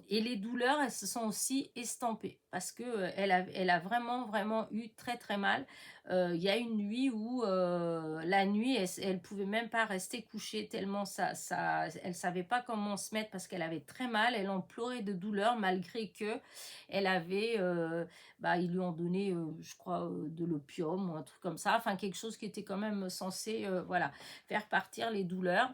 les douleurs, elles se sont aussi estampées parce que elle a vraiment eu très très mal. Il y a une nuit où la nuit, elle pouvait même pas rester couchée tellement elle savait pas comment se mettre parce qu'elle avait très mal. Elle en pleurait de douleur malgré que elle avait, ils lui ont donné, je crois, de l'opium ou un truc comme ça. Enfin quelque chose qui était quand même censé, voilà, faire partir les douleurs.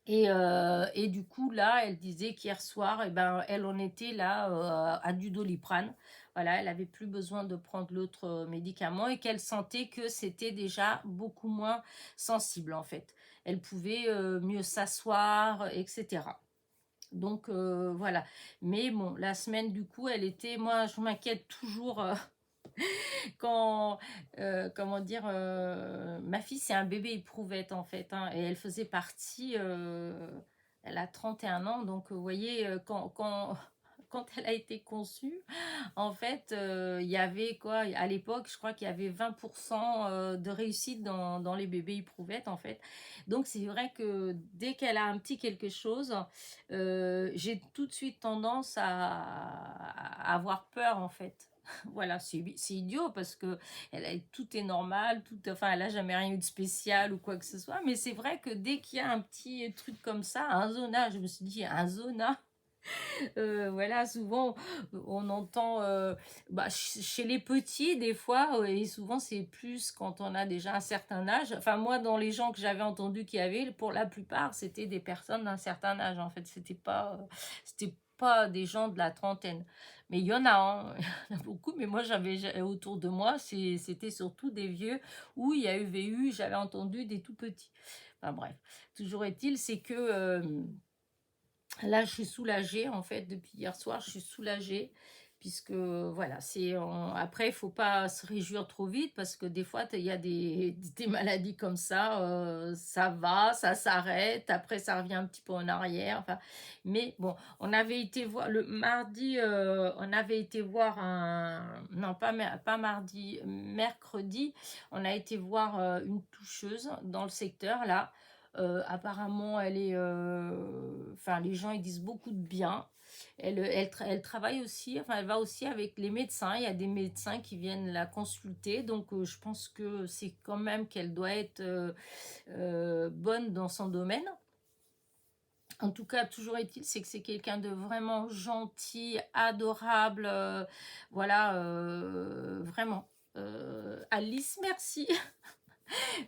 Et du coup, là, elle disait qu'hier soir, elle en était là à du Doliprane. Voilà, elle avait plus besoin de prendre l'autre médicament et qu'elle sentait que c'était déjà beaucoup moins sensible, en fait. Elle pouvait mieux s'asseoir, etc. Donc, voilà. Mais bon, la semaine, du coup, moi, je m'inquiète toujours quand, comment dire, ma fille, c'est un bébé éprouvette en fait, hein, et elle faisait partie, elle a 31 ans, donc vous voyez, quand elle a été conçue, en fait, il y avait quoi, à l'époque, je crois qu'il y avait 20% de réussite dans les bébés éprouvettes en fait. Donc c'est vrai que dès qu'elle a un petit quelque chose, j'ai tout de suite tendance à avoir peur en fait. Voilà, c'est idiot parce que tout est normal, enfin, elle a jamais rien eu de spécial ou quoi que ce soit. Mais c'est vrai que dès qu'il y a un petit truc comme ça, un zona, je me suis dit, un zona, Voilà, souvent, on entend, bah, chez les petits, des fois, et souvent, c'est plus quand on a déjà un certain âge. Enfin, moi, dans les gens que j'avais entendus qui avaient, pour la plupart, c'était des personnes d'un certain âge, en fait. C'était pas des gens de la trentaine. Mais il y en a, hein, il y en a beaucoup. Mais moi, autour de moi, c'était surtout des vieux où il y avait eu, j'avais entendu des tout petits. Enfin, bref. Toujours est-il, c'est que... là, je suis soulagée, en fait, depuis hier soir, je suis soulagée, puisque, voilà, après, il faut pas se réjouir trop vite, parce que des fois, il y a des maladies comme ça va, ça s'arrête, après, ça revient un petit peu en arrière, enfin, mais bon, on avait été voir, le mardi, on avait été voir non, pas mardi, mercredi, on a été voir une toucheuse dans le secteur, là. Apparemment, enfin, les gens ils disent beaucoup de bien. Elle travaille aussi, enfin, elle va aussi avec les médecins. Il y a des médecins qui viennent la consulter, donc je pense que c'est quand même qu'elle doit être bonne dans son domaine. En tout cas, toujours est-il, c'est que c'est quelqu'un de vraiment gentil, adorable, voilà, vraiment. Alice, merci.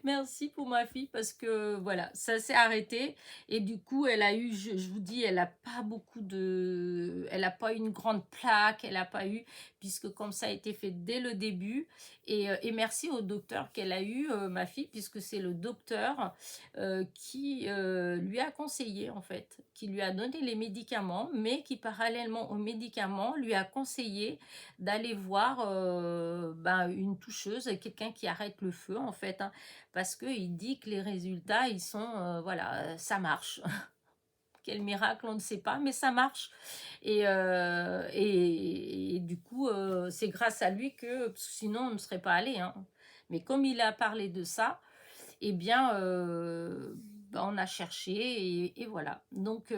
Merci pour ma fille parce que voilà, ça s'est arrêté et du coup, elle a eu, je vous dis, elle a pas beaucoup elle a pas eu une grande plaque, elle a pas eu, puisque comme ça a été fait dès le début et merci au docteur qu'elle a eu, ma fille, puisque c'est le docteur qui lui a conseillé en fait, qui lui a donné les médicaments, mais qui parallèlement aux médicaments lui a conseillé d'aller voir ben, une toucheuse, quelqu'un qui arrête le feu en fait, hein, parce qu'il dit que les résultats, ils sont, voilà, ça marche. Quel miracle, on ne sait pas, mais ça marche. Et du coup, c'est grâce à lui parce que sinon, on ne serait pas allé, hein. Mais comme il a parlé de ça, eh bien, bah, on a cherché et voilà. Donc,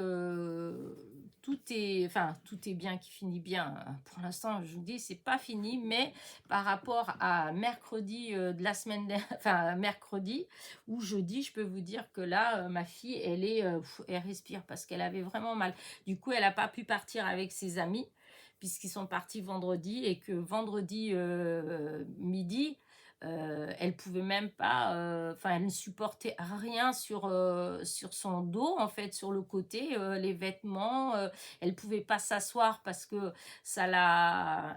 tout est bien qui finit bien. Pour l'instant, je vous dis, c'est pas fini, mais par rapport à mercredi de la semaine, enfin mercredi ou jeudi, je peux vous dire que là, ma fille, elle respire parce qu'elle avait vraiment mal. Du coup, elle n'a pas pu partir avec ses amis puisqu'ils sont partis vendredi et que vendredi midi, elle pouvait même pas, enfin, elle ne supportait rien sur son dos, en fait, sur le côté, les vêtements. Elle pouvait pas s'asseoir parce que ça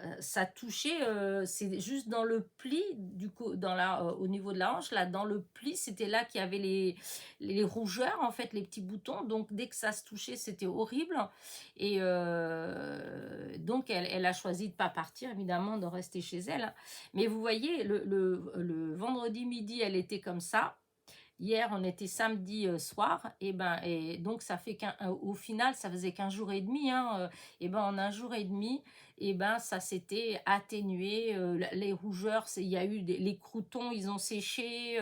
touchait. C'est juste dans le pli, du coup, au niveau de la hanche, là, dans le pli, c'était là qu'il y avait les rougeurs, en fait, les petits boutons. Donc, dès que ça se touchait, c'était horrible. Et donc, elle a choisi de pas partir, évidemment, de rester chez elle. Mais vous voyez, le vendredi midi, elle était comme ça. Hier, on était samedi soir. Et donc, ça fait au final, ça faisait qu'un jour et demi. Hein, et ben, en un jour et demi, et ben, ça s'était atténué. Les rougeurs, il y a eu les croûtons, ils ont séché.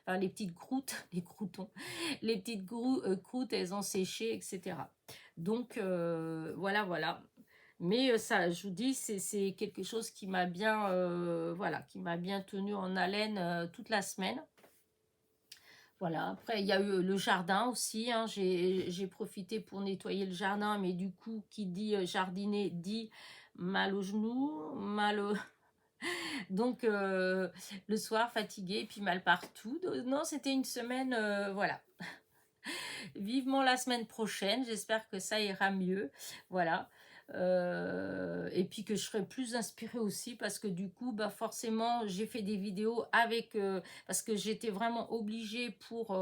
Enfin, les petites croûtes, les croûtons, les petites croûtes, elles ont séché, etc. Donc, voilà, voilà. Mais ça, je vous dis, c'est quelque chose qui m'a bien, voilà, qui m'a bien tenu en haleine toute la semaine. Voilà, après, il y a eu le jardin aussi, hein. J'ai profité pour nettoyer le jardin, mais du coup, qui dit jardiner, dit mal aux genoux, mal au... Donc, le soir, fatigué, puis mal partout. Non, c'était une semaine, voilà. Vivement la semaine prochaine, j'espère que ça ira mieux, voilà. Et puis que je serai plus inspirée aussi parce que du coup, bah forcément, j'ai fait des vidéos parce que j'étais vraiment obligée pour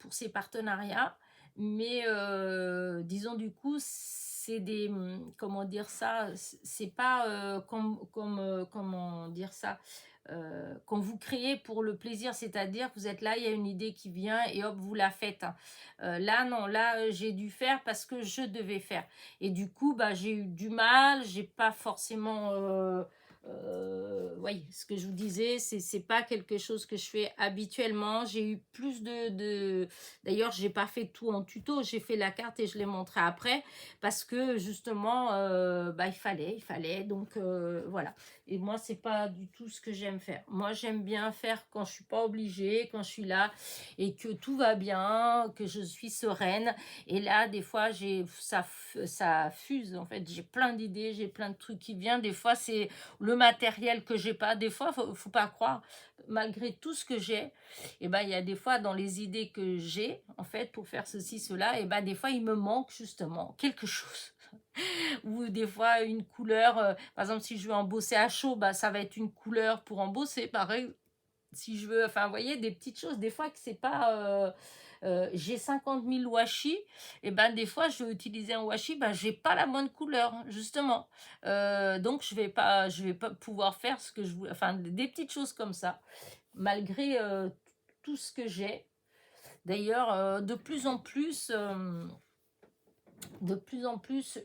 ces partenariats. Mais disons du coup, comment dire ça, c'est pas comment dire ça, quand vous créez pour le plaisir, c'est-à-dire que vous êtes là, il y a une idée qui vient et hop, vous la faites, hein. Là, non, là, j'ai dû faire parce que je devais faire. Et du coup, bah, j'ai eu du mal, j'ai pas forcément... oui, ce que je vous disais, c'est pas quelque chose que je fais habituellement. J'ai eu plus D'ailleurs, j'ai pas fait tout en tuto, j'ai fait la carte et je l'ai montré après parce que justement, bah, il fallait. Donc, voilà. Et moi, c'est pas du tout ce que j'aime faire. Moi, j'aime bien faire quand je suis pas obligée, quand je suis là et que tout va bien, que je suis sereine. Et là, des fois, ça fuse. En fait, j'ai plein d'idées, j'ai plein de trucs qui viennent. Des fois, c'est le matériel que j'ai pas. Des fois, faut pas croire, malgré tout ce que j'ai, et ben, il y a des fois dans les idées que j'ai, en fait, pour faire ceci, cela, et ben, des fois, il me manque justement quelque chose. Ou des fois une couleur, par exemple si je veux embosser à chaud, bah, ça va être une couleur pour embosser, pareil. Si je veux, enfin vous voyez, des petites choses, des fois que c'est pas... j'ai 50 000 washi, et ben des fois je vais utiliser un washi, ben j'ai pas la bonne couleur justement. Donc je vais pas pouvoir faire ce que je voulais, enfin des petites choses comme ça, malgré tout ce que j'ai. D'ailleurs, de plus en plus,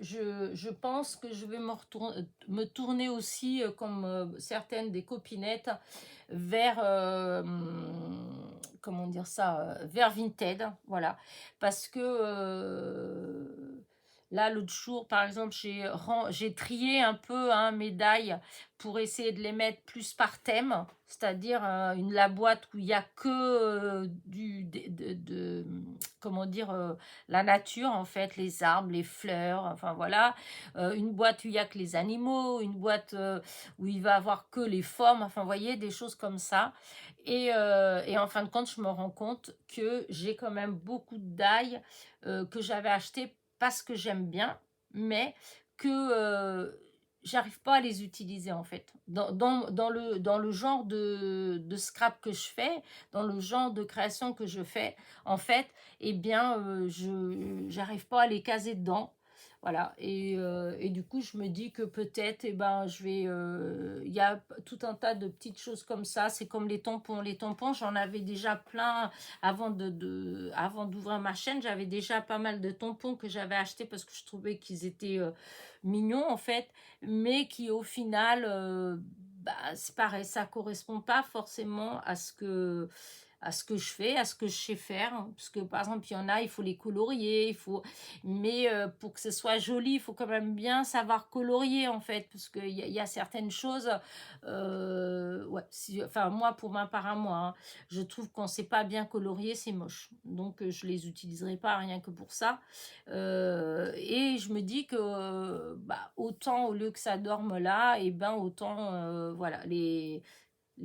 je pense que je vais me tourner aussi, comme certaines des copinettes, vers, comment dire ça, vers Vinted, voilà. Parce que là, l'autre jour, par exemple, j'ai trié un peu mes pour essayer de les mettre plus par thème, c'est-à-dire la boîte où il n'y a que comment dire, la nature, en fait, les arbres, les fleurs, enfin voilà. Une boîte où il n'y a que les animaux, une boîte où il va avoir que les formes, enfin, vous voyez, des choses comme ça. Et en fin de compte, je me rends compte que j'ai quand même beaucoup d'ail que j'avais acheté parce que j'aime bien, mais que j'arrive pas à les utiliser en fait. Dans le genre de scrap que je fais, dans le genre de création que je fais, en fait, eh bien, je j'arrive pas à les caser dedans. Voilà, et du coup, je me dis que peut-être, eh ben, il y a tout un tas de petites choses comme ça. C'est comme les tampons. Les tampons, j'en avais déjà plein avant d'ouvrir ma chaîne. J'avais déjà pas mal de tampons que j'avais achetés parce que je trouvais qu'ils étaient mignons, en fait, mais qui, au final, bah, c'est pareil, ça correspond pas forcément à ce que je fais, à ce que je sais faire, hein. Parce que par exemple, il y en a, il faut les colorier, mais pour que ce soit joli, il faut quand même bien savoir colorier en fait, parce qu'il y a certaines choses, ouais, enfin moi, pour ma part à moi, hein, je trouve qu'on ne sait pas bien colorier, c'est moche. Donc je les utiliserai pas rien que pour ça. Et je me dis que bah, autant au lieu que ça dorme là, et ben autant voilà, les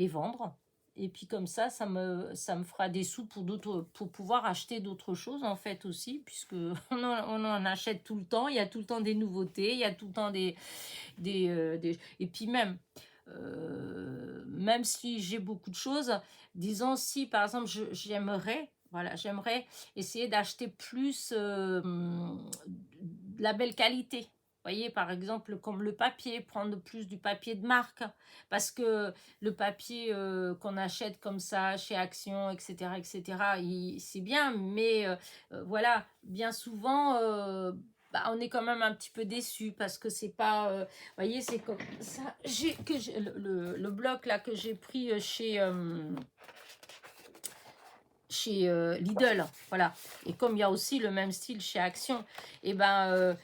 vendre. Et puis comme ça me fera des sous pour pouvoir acheter d'autres choses en fait aussi, puisque on en achète tout le temps, il y a tout le temps des nouveautés, il y a tout le temps et puis même si j'ai beaucoup de choses, disons si par exemple j'aimerais, voilà, j'aimerais essayer d'acheter plus de la belle qualité. Vous voyez, par exemple, comme le papier, prendre plus du papier de marque, parce que le papier qu'on achète comme ça chez Action, etc., c'est bien, mais voilà, bien souvent, bah, on est quand même un petit peu déçu parce que c'est pas, vous voyez, c'est comme ça. Le bloc là que j'ai pris chez Lidl, voilà. Et comme il y a aussi le même style chez Action, et ben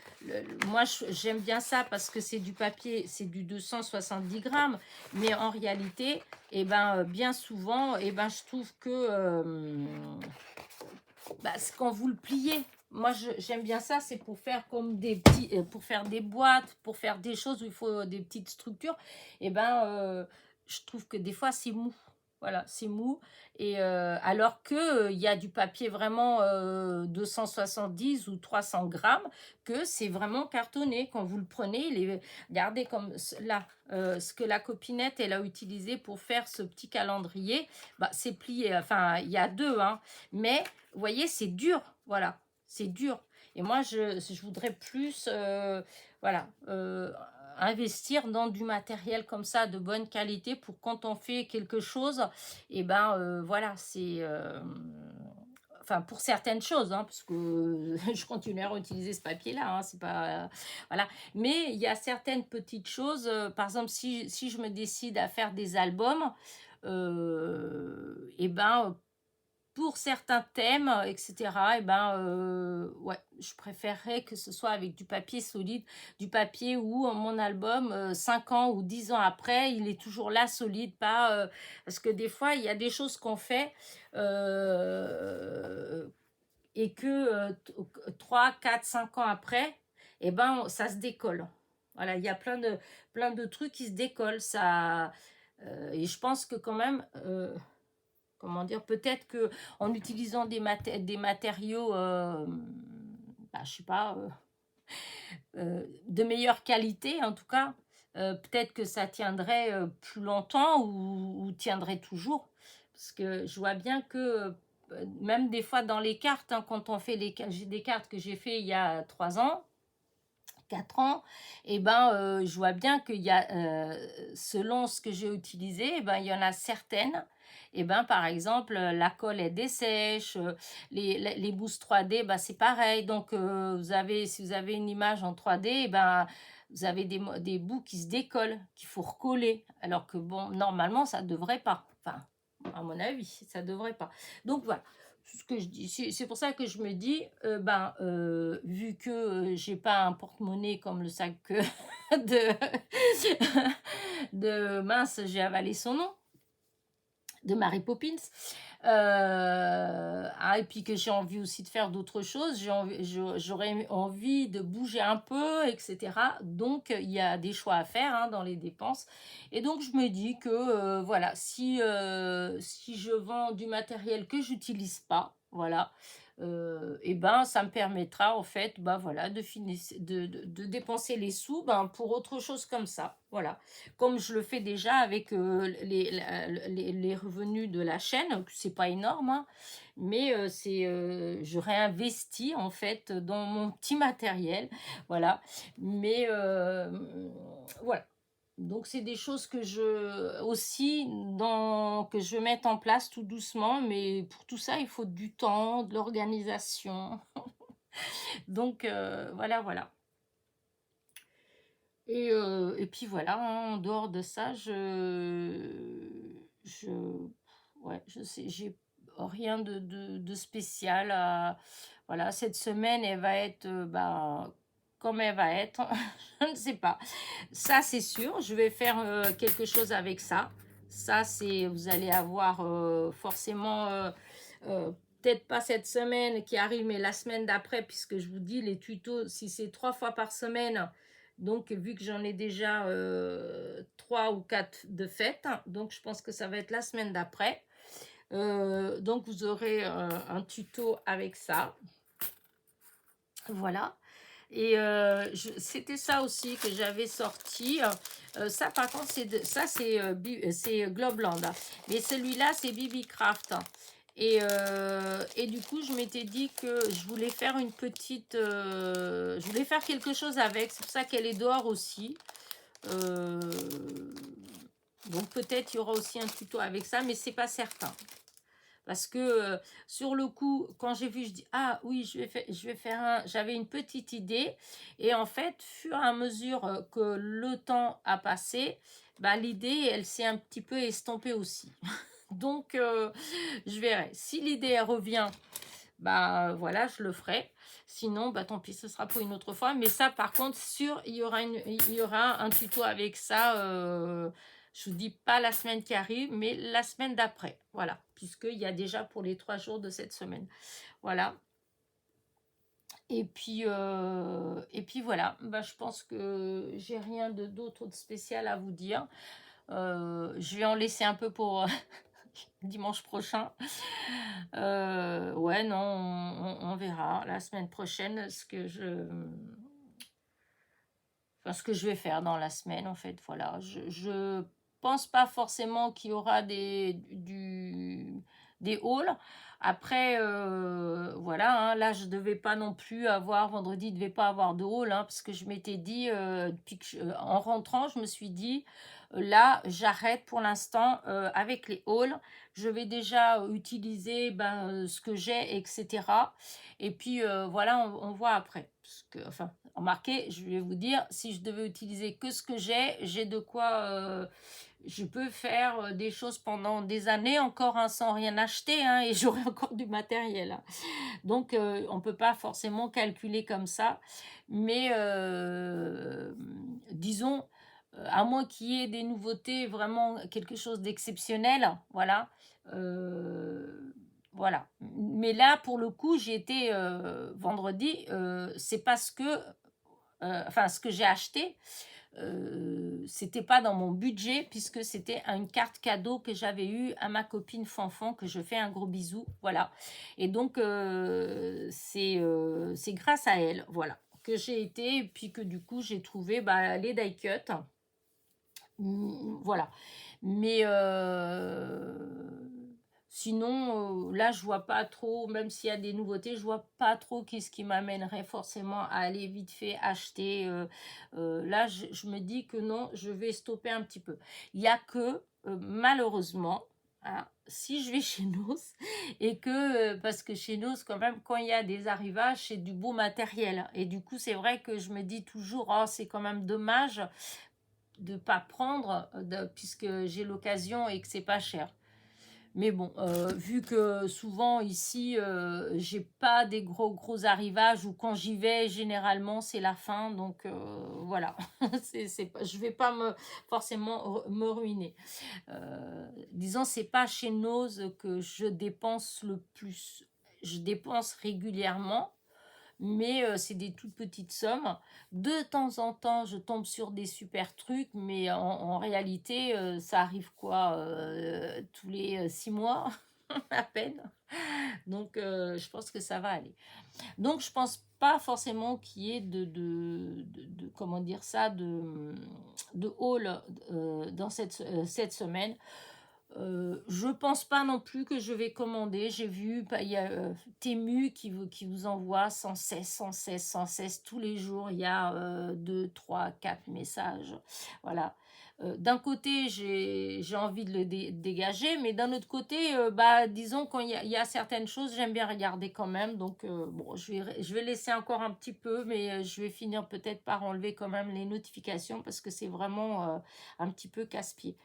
moi j'aime bien ça parce que c'est du papier, c'est du 270 grammes, mais en réalité, et ben bien souvent, et ben je trouve que bah, quand vous le pliez, moi j'aime bien ça, c'est pour faire comme pour faire des boîtes, pour faire des choses où il faut des petites structures, et ben je trouve que des fois c'est mou. Voilà, c'est mou. Et alors que il y a du papier vraiment 270 ou 300 grammes, que c'est vraiment cartonné. Quand vous le prenez, regardez comme là, ce que la copinette elle a utilisé pour faire ce petit calendrier, bah, c'est plié. Enfin, il y a deux, hein, mais vous voyez, c'est dur, voilà, c'est dur. Et moi, je voudrais plus, voilà, investir dans du matériel comme ça, de bonne qualité, pour quand on fait quelque chose, et ben voilà, c'est... enfin, pour certaines choses, hein, parce que je continuerai à utiliser ce papier-là, hein, c'est pas... voilà. Mais il y a certaines petites choses, par exemple, si je me décide à faire des albums, et ben pour certains thèmes, etc., et ben, ouais, je préférerais que ce soit avec du papier solide, du papier où mon album, 5 ans ou 10 ans après, il est toujours là, solide, pas... parce que des fois, il y a des choses qu'on fait et que 3, 4, 5 ans après, et ben, ça se décolle. Voilà, il y a plein de trucs qui se décollent. Ça, et je pense que quand même... comment dire, peut-être que en utilisant des matériaux, bah, je sais pas, de meilleure qualité en tout cas, peut-être que ça tiendrait plus longtemps ou tiendrait toujours. Parce que je vois bien que même des fois dans les cartes, hein, quand on fait j'ai des cartes que j'ai fait il y a 3 ans, 4 ans, et ben, je vois bien qu'il y a, selon ce que j'ai utilisé, eh ben, il y en a certaines, et ben, par exemple, la colle est dessèche, les boosts 3D, ben, c'est pareil. Donc, si vous avez une image en 3D, eh ben, vous avez des bouts qui se décollent, qu'il faut recoller. Alors que, bon, normalement, ça ne devrait pas. Enfin, à mon avis, ça ne devrait pas. Donc, voilà ce que je dis. C'est pour ça que je me dis, ben, vu que j'ai pas un porte-monnaie comme le sac de, de mince, j'ai avalé son nom, de Mary Poppins. Et puis que j'ai envie aussi de faire d'autres choses, j'aurais envie de bouger un peu, etc. Donc, il y a des choix à faire, hein, dans les dépenses. Et donc, je me dis que, voilà, si je vends du matériel que j'utilise pas, voilà, et ben, ça me permettra, en fait, ben, voilà, de dépenser les sous, ben, pour autre chose comme ça. Voilà. Comme je le fais déjà avec les revenus de la chaîne, c'est pas énorme, hein, mais je réinvestis en fait dans mon petit matériel, voilà. Mais voilà. Donc c'est des choses que que je vais mettre en place tout doucement, mais pour tout ça il faut du temps, de l'organisation. Donc voilà, voilà. Et puis voilà, hein, en dehors de ça, je, ouais, je sais, j'ai rien de spécial. Voilà, cette semaine, elle va être, bah, comme elle va être, je ne sais pas. Ça, c'est sûr, je vais faire quelque chose avec ça. Ça, vous allez avoir forcément, euh, peut-être pas cette semaine qui arrive, mais la semaine d'après, puisque je vous dis, les tutos, si c'est 3 fois par semaine, donc vu que j'en ai déjà 3 ou 4 de fête, donc je pense que ça va être la semaine d'après. Donc vous aurez un tuto avec ça. Voilà. Et c'était ça aussi que j'avais sorti. Ça, par contre, c'est Globland. Mais celui-là, c'est BB Craft. Et du coup, je m'étais dit que je voulais faire une petite... je voulais faire quelque chose avec. C'est pour ça qu'elle est dehors aussi. Euh, donc peut-être il y aura aussi un tuto avec ça, mais c'est pas certain. Parce que sur le coup, quand j'ai vu, je dis, ah oui, je vais faire un... J'avais une petite idée. Et en fait, fur et à mesure que le temps a passé, bah, l'idée, elle s'est un petit peu estompée aussi. Donc, je verrai. Si l'idée, elle revient, bah voilà, je le ferai. Sinon, bah tant pis, ce sera pour une autre fois. Mais ça, par contre, sûr, il y aura un tuto avec ça. Je vous dis pas la semaine qui arrive, mais la semaine d'après. Voilà, puisqu'il y a déjà pour les 3 jours de cette semaine. Voilà. Et puis voilà, bah, je pense que j'ai rien d'autre de spécial à vous dire. Je vais en laisser un peu pour dimanche prochain. Ouais, non, on verra la semaine prochaine ce que je vais faire dans la semaine, en fait. Voilà, je pense pas forcément qu'il y aura des hauls. Après, voilà, hein, là, je devais pas non plus avoir, vendredi, il devait pas avoir de haul, hein, parce que je m'étais dit, en rentrant, je me suis dit, là, j'arrête pour l'instant avec les hauls. Je vais déjà utiliser ce que j'ai, etc. Et puis, voilà, on voit après. Parce que, enfin, Remarquez, je vais vous dire, si je devais utiliser que ce que j'ai de quoi... je peux faire des choses pendant des années encore hein, sans rien acheter hein, et j'aurai encore du matériel. Hein. Donc, on ne peut pas forcément calculer comme ça. Mais disons, à moins qu'il y ait des nouveautés, vraiment quelque chose d'exceptionnel, voilà. euh, voilà. Mais là, pour le coup, j'ai été vendredi, c'est parce que, enfin, ce que j'ai acheté, c'était pas dans mon budget puisque c'était une carte cadeau que j'avais eue à ma copine Fanfan que je fais un gros bisou voilà et donc c'est grâce à elle voilà que j'ai été et puis que du coup j'ai trouvé bah, les die cut voilà mais sinon, là, je vois pas trop, même s'il y a des nouveautés, je vois pas trop qu'est-ce qui m'amènerait forcément à aller vite fait acheter. Là, je me dis que non, je vais stopper un petit peu. Il y a que, malheureusement, hein, si je vais chez Nos, et que, parce que chez Nos, quand même, quand il y a des arrivages, c'est du beau matériel. Et du coup, c'est vrai que je me dis toujours, oh, c'est quand même dommage de pas prendre, puisque j'ai l'occasion et que c'est pas cher. Mais bon, vu que souvent ici, j'ai pas des gros arrivages ou quand j'y vais, généralement, c'est la fin. Donc voilà, je vais pas forcément me ruiner. Disons, c'est pas chez Nose que je dépense le plus. Je dépense régulièrement, mais c'est des toutes petites sommes. De temps en temps, je tombe sur des super trucs, mais en réalité, ça arrive quoi tous les 6 mois à peine. Donc, je pense que ça va aller. Donc, je pense pas forcément qu'il y ait comment dire ça, de haul dans cette semaine. Je pense pas non plus que je vais commander. J'ai vu, bah, il y a Temu qui vous envoie sans cesse, tous les jours. Il y a 2, 3, 4 messages. Voilà. D'un côté, j'ai envie de le dégager, mais d'un autre côté, bah, disons, quand il y a certaines choses, j'aime bien regarder quand même. Donc, bon, je vais laisser encore un petit peu, mais je vais finir peut-être par enlever quand même les notifications parce que c'est vraiment un petit peu casse-pied.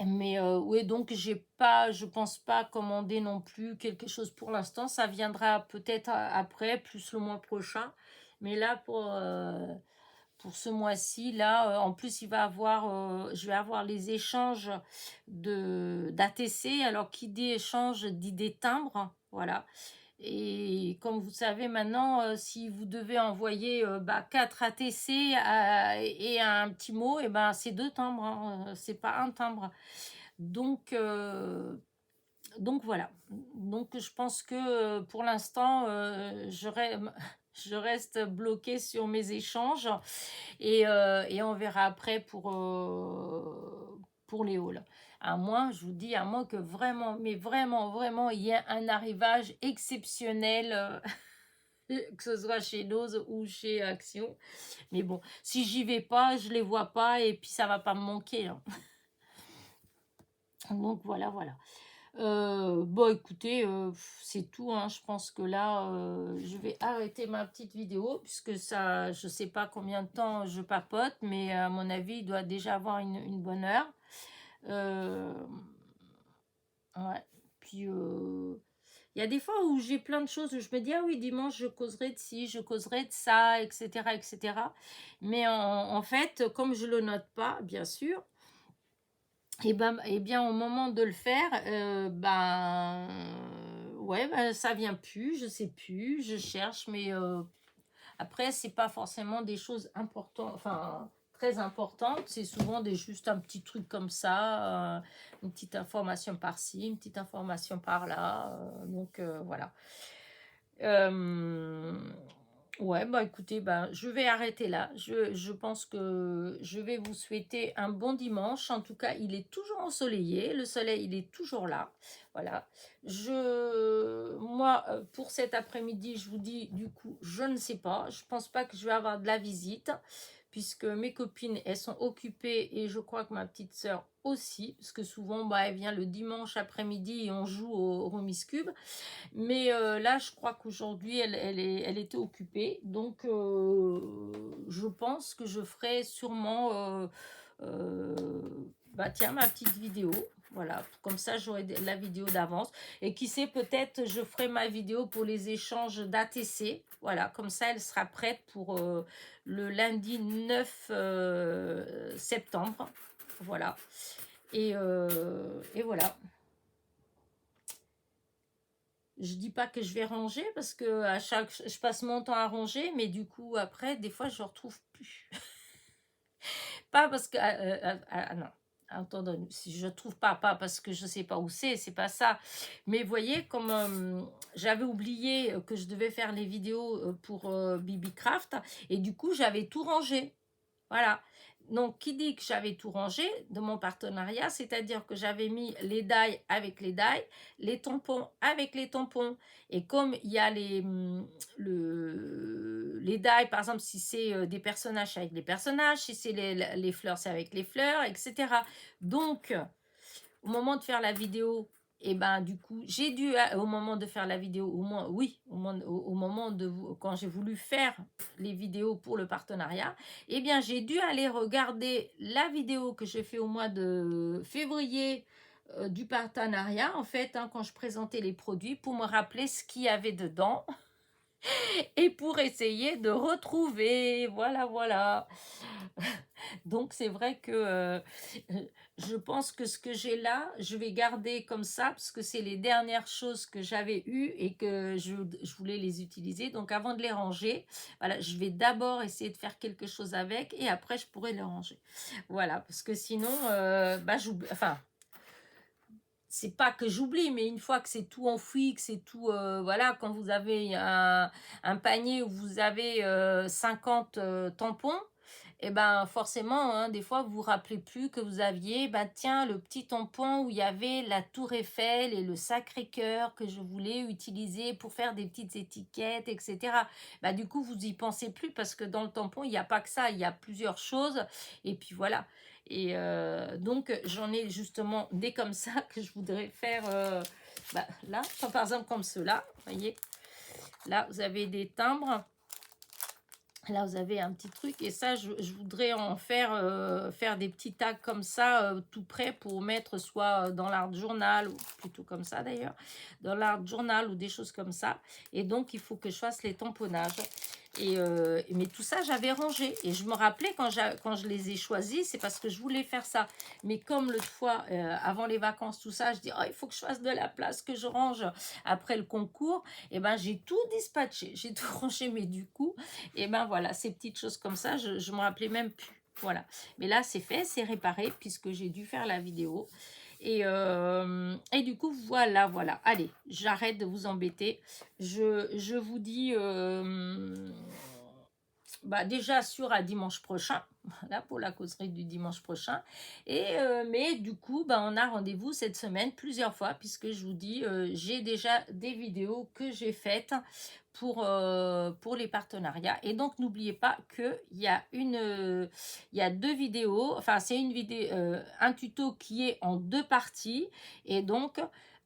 Mais oui, donc je pense pas commander non plus quelque chose pour l'instant. Ça viendra peut-être après, plus le mois prochain. Mais là, pour ce mois-ci, là, en plus, je vais avoir les échanges d'ATC. Alors, qui dit échange dit des timbres. Voilà. Et comme vous savez maintenant, si vous devez envoyer 4 ATC et un petit mot, et ben, c'est 2 timbres, hein, c'est pas un timbre. Donc, donc voilà. Donc je pense que pour l'instant, je reste bloquée sur mes échanges et on verra après pour les hauls. À moins, je vous dis, à moins que vraiment, mais vraiment, vraiment, il y ait un arrivage exceptionnel, que ce soit chez Lowe's ou chez Action. Mais bon, si j'y vais pas, je les vois pas et puis ça va pas me manquer. Hein. Donc voilà, voilà. Bon, écoutez, c'est tout. Hein. Je pense que là, je vais arrêter ma petite vidéo puisque ça, je sais pas combien de temps je papote, mais à mon avis, il doit déjà avoir une bonne heure. Euh, ouais. Puis, il y a des fois où j'ai plein de choses où je me dis, ah oui, dimanche, je causerai de ci, je causerai de ça, etc., etc. Mais en fait, comme je le note pas, bien sûr, et bien, au moment de le faire, ouais, ça vient plus, je sais plus, je cherche, mais après, c'est pas forcément des choses importantes, enfin, très importantes, c'est souvent juste un petit truc comme ça, une petite information par-ci, une petite information par-là, donc voilà. Euh, Ouais, bah écoutez, bah, je vais arrêter là. Je pense que je vais vous souhaiter un bon dimanche. En tout cas, il est toujours ensoleillé. Le soleil, il est toujours là. Voilà. Moi, pour cet après-midi, je vous dis, du coup, je ne sais pas. Je pense pas que je vais avoir de la visite. puisque mes copines, elles sont occupées et je crois que ma petite sœur aussi, parce que souvent, bah, elle vient le dimanche après-midi et on joue au Rummik's Cube. Mais là, je crois qu'aujourd'hui, elle était occupée. Donc, je pense que je ferai sûrement, euh, bah tiens, ma petite vidéo. Voilà, comme ça, j'aurai la vidéo d'avance. Et qui sait, peut-être, je ferai ma vidéo pour les échanges d'ATC. Voilà, comme ça, elle sera prête pour le lundi 9 septembre. Voilà. Et voilà. Je dis pas que je vais ranger parce que je passe mon temps à ranger, mais du coup après des fois je retrouve plus. Pas parce que non. Attendez, si je trouve pas parce que je sais pas où c'est pas ça. Mais voyez comme j'avais oublié que je devais faire les vidéos pour Bibi Craft et du coup j'avais tout rangé. Voilà. Donc, qui dit que j'avais tout rangé de mon partenariat, c'est-à-dire que j'avais mis les die avec les die, les tampons avec les tampons. Et comme il y a les die, par exemple, si c'est des personnages, c'est avec les personnages, si c'est les fleurs, c'est avec les fleurs, etc. Donc, au moment de faire la vidéo, et ben du coup, j'ai dû, au moment de faire la vidéo, au moins, oui, au moment de quand j'ai voulu faire les vidéos pour le partenariat, eh bien, j'ai dû aller regarder la vidéo que j'ai fait au mois de février du partenariat, en fait, hein, quand je présentais les produits, pour me rappeler ce qu'il y avait dedans et pour essayer de retrouver. Voilà, voilà. Donc, c'est vrai que je pense que ce que j'ai là, je vais garder comme ça parce que c'est les dernières choses que j'avais eues et que je voulais les utiliser. Donc, avant de les ranger, voilà, je vais d'abord essayer de faire quelque chose avec et après, je pourrai les ranger. Voilà, parce que sinon, bah, j'oublie. Enfin, c'est pas que j'oublie, mais une fois que c'est tout enfoui, que c'est tout, voilà, quand vous avez un panier où vous avez 50 tampons, et ben forcément, hein, des fois, vous vous rappelez plus que vous aviez, ben tiens, le petit tampon où il y avait la Tour Eiffel et le Sacré-Cœur que je voulais utiliser pour faire des petites étiquettes, etc. Ben, du coup, vous y pensez plus parce que dans le tampon, il n'y a pas que ça, il y a plusieurs choses. Et puis voilà. Et donc, j'en ai justement des comme ça que je voudrais faire bah, là, par exemple comme ceux-là, vous voyez. Là, vous avez des timbres. Là, vous avez un petit truc. Et ça, je voudrais en faire des petits tags comme ça, tout prêt pour mettre soit dans l'art journal, ou plutôt comme ça d'ailleurs, dans l'art journal ou des choses comme ça. Et donc, il faut que je fasse les tamponnages. Mais tout ça, j'avais rangé. Et je me rappelais quand je les ai choisis, c'est parce que je voulais faire ça. Mais comme l'autre fois, avant les vacances, tout ça, je dis, oh, il faut que je fasse de la place, que je range après le concours. Et ben, j'ai tout dispatché, j'ai tout rangé. Mais du coup, et ben voilà, ces petites choses comme ça, je ne me rappelais même plus. Voilà. Mais là, c'est fait, c'est réparé, puisque j'ai dû faire la vidéo. Et du coup, voilà. Allez, j'arrête de vous embêter. Je vous dis bah, déjà sûr à dimanche prochain. Voilà pour la causerie du dimanche prochain. Mais du coup, bah, on a rendez-vous cette semaine plusieurs fois, puisque je vous dis, j'ai déjà des vidéos que j'ai faites pour les partenariats. Et donc, n'oubliez pas qu'il y a deux vidéos. Enfin, c'est une vidéo, un tuto qui est en deux parties. Et donc,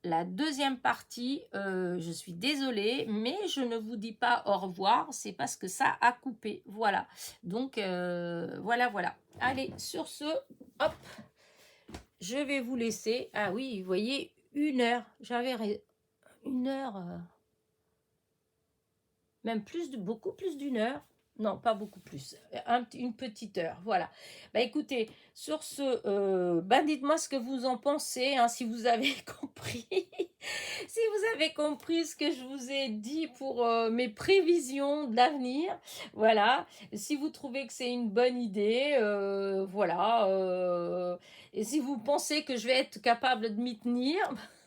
la deuxième partie, je suis désolée, mais je ne vous dis pas au revoir, c'est parce que ça a coupé. Voilà. Donc, voilà. Allez, sur ce, hop, je vais vous laisser. Ah oui, vous voyez, 1 heure. J'avais 1 heure, même beaucoup plus d'1 heure. Non, pas beaucoup plus. Une petite heure, voilà. Bah écoutez, sur ce, bah dites-moi ce que vous en pensez, hein, si vous avez compris. Si vous avez compris ce que je vous ai dit pour mes prévisions de l'avenir, voilà. Si vous trouvez que c'est une bonne idée, voilà. Et si vous pensez que je vais être capable de m'y tenir,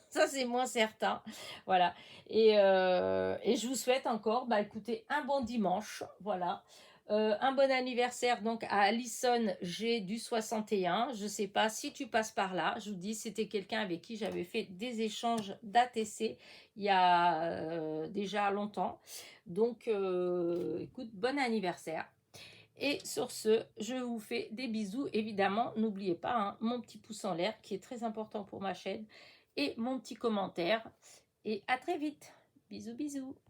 ça c'est moins certain. Voilà. Et je vous souhaite encore, bah écoutez, un bon dimanche, voilà. Un bon anniversaire donc à Alison G du 61. Je ne sais pas si tu passes par là. Je vous dis, c'était quelqu'un avec qui j'avais fait des échanges d'ATC il y a déjà longtemps. Donc, écoute, bon anniversaire. Et sur ce, je vous fais des bisous. Évidemment, n'oubliez pas hein, mon petit pouce en l'air qui est très important pour ma chaîne et mon petit commentaire. Et à très vite. Bisous, bisous.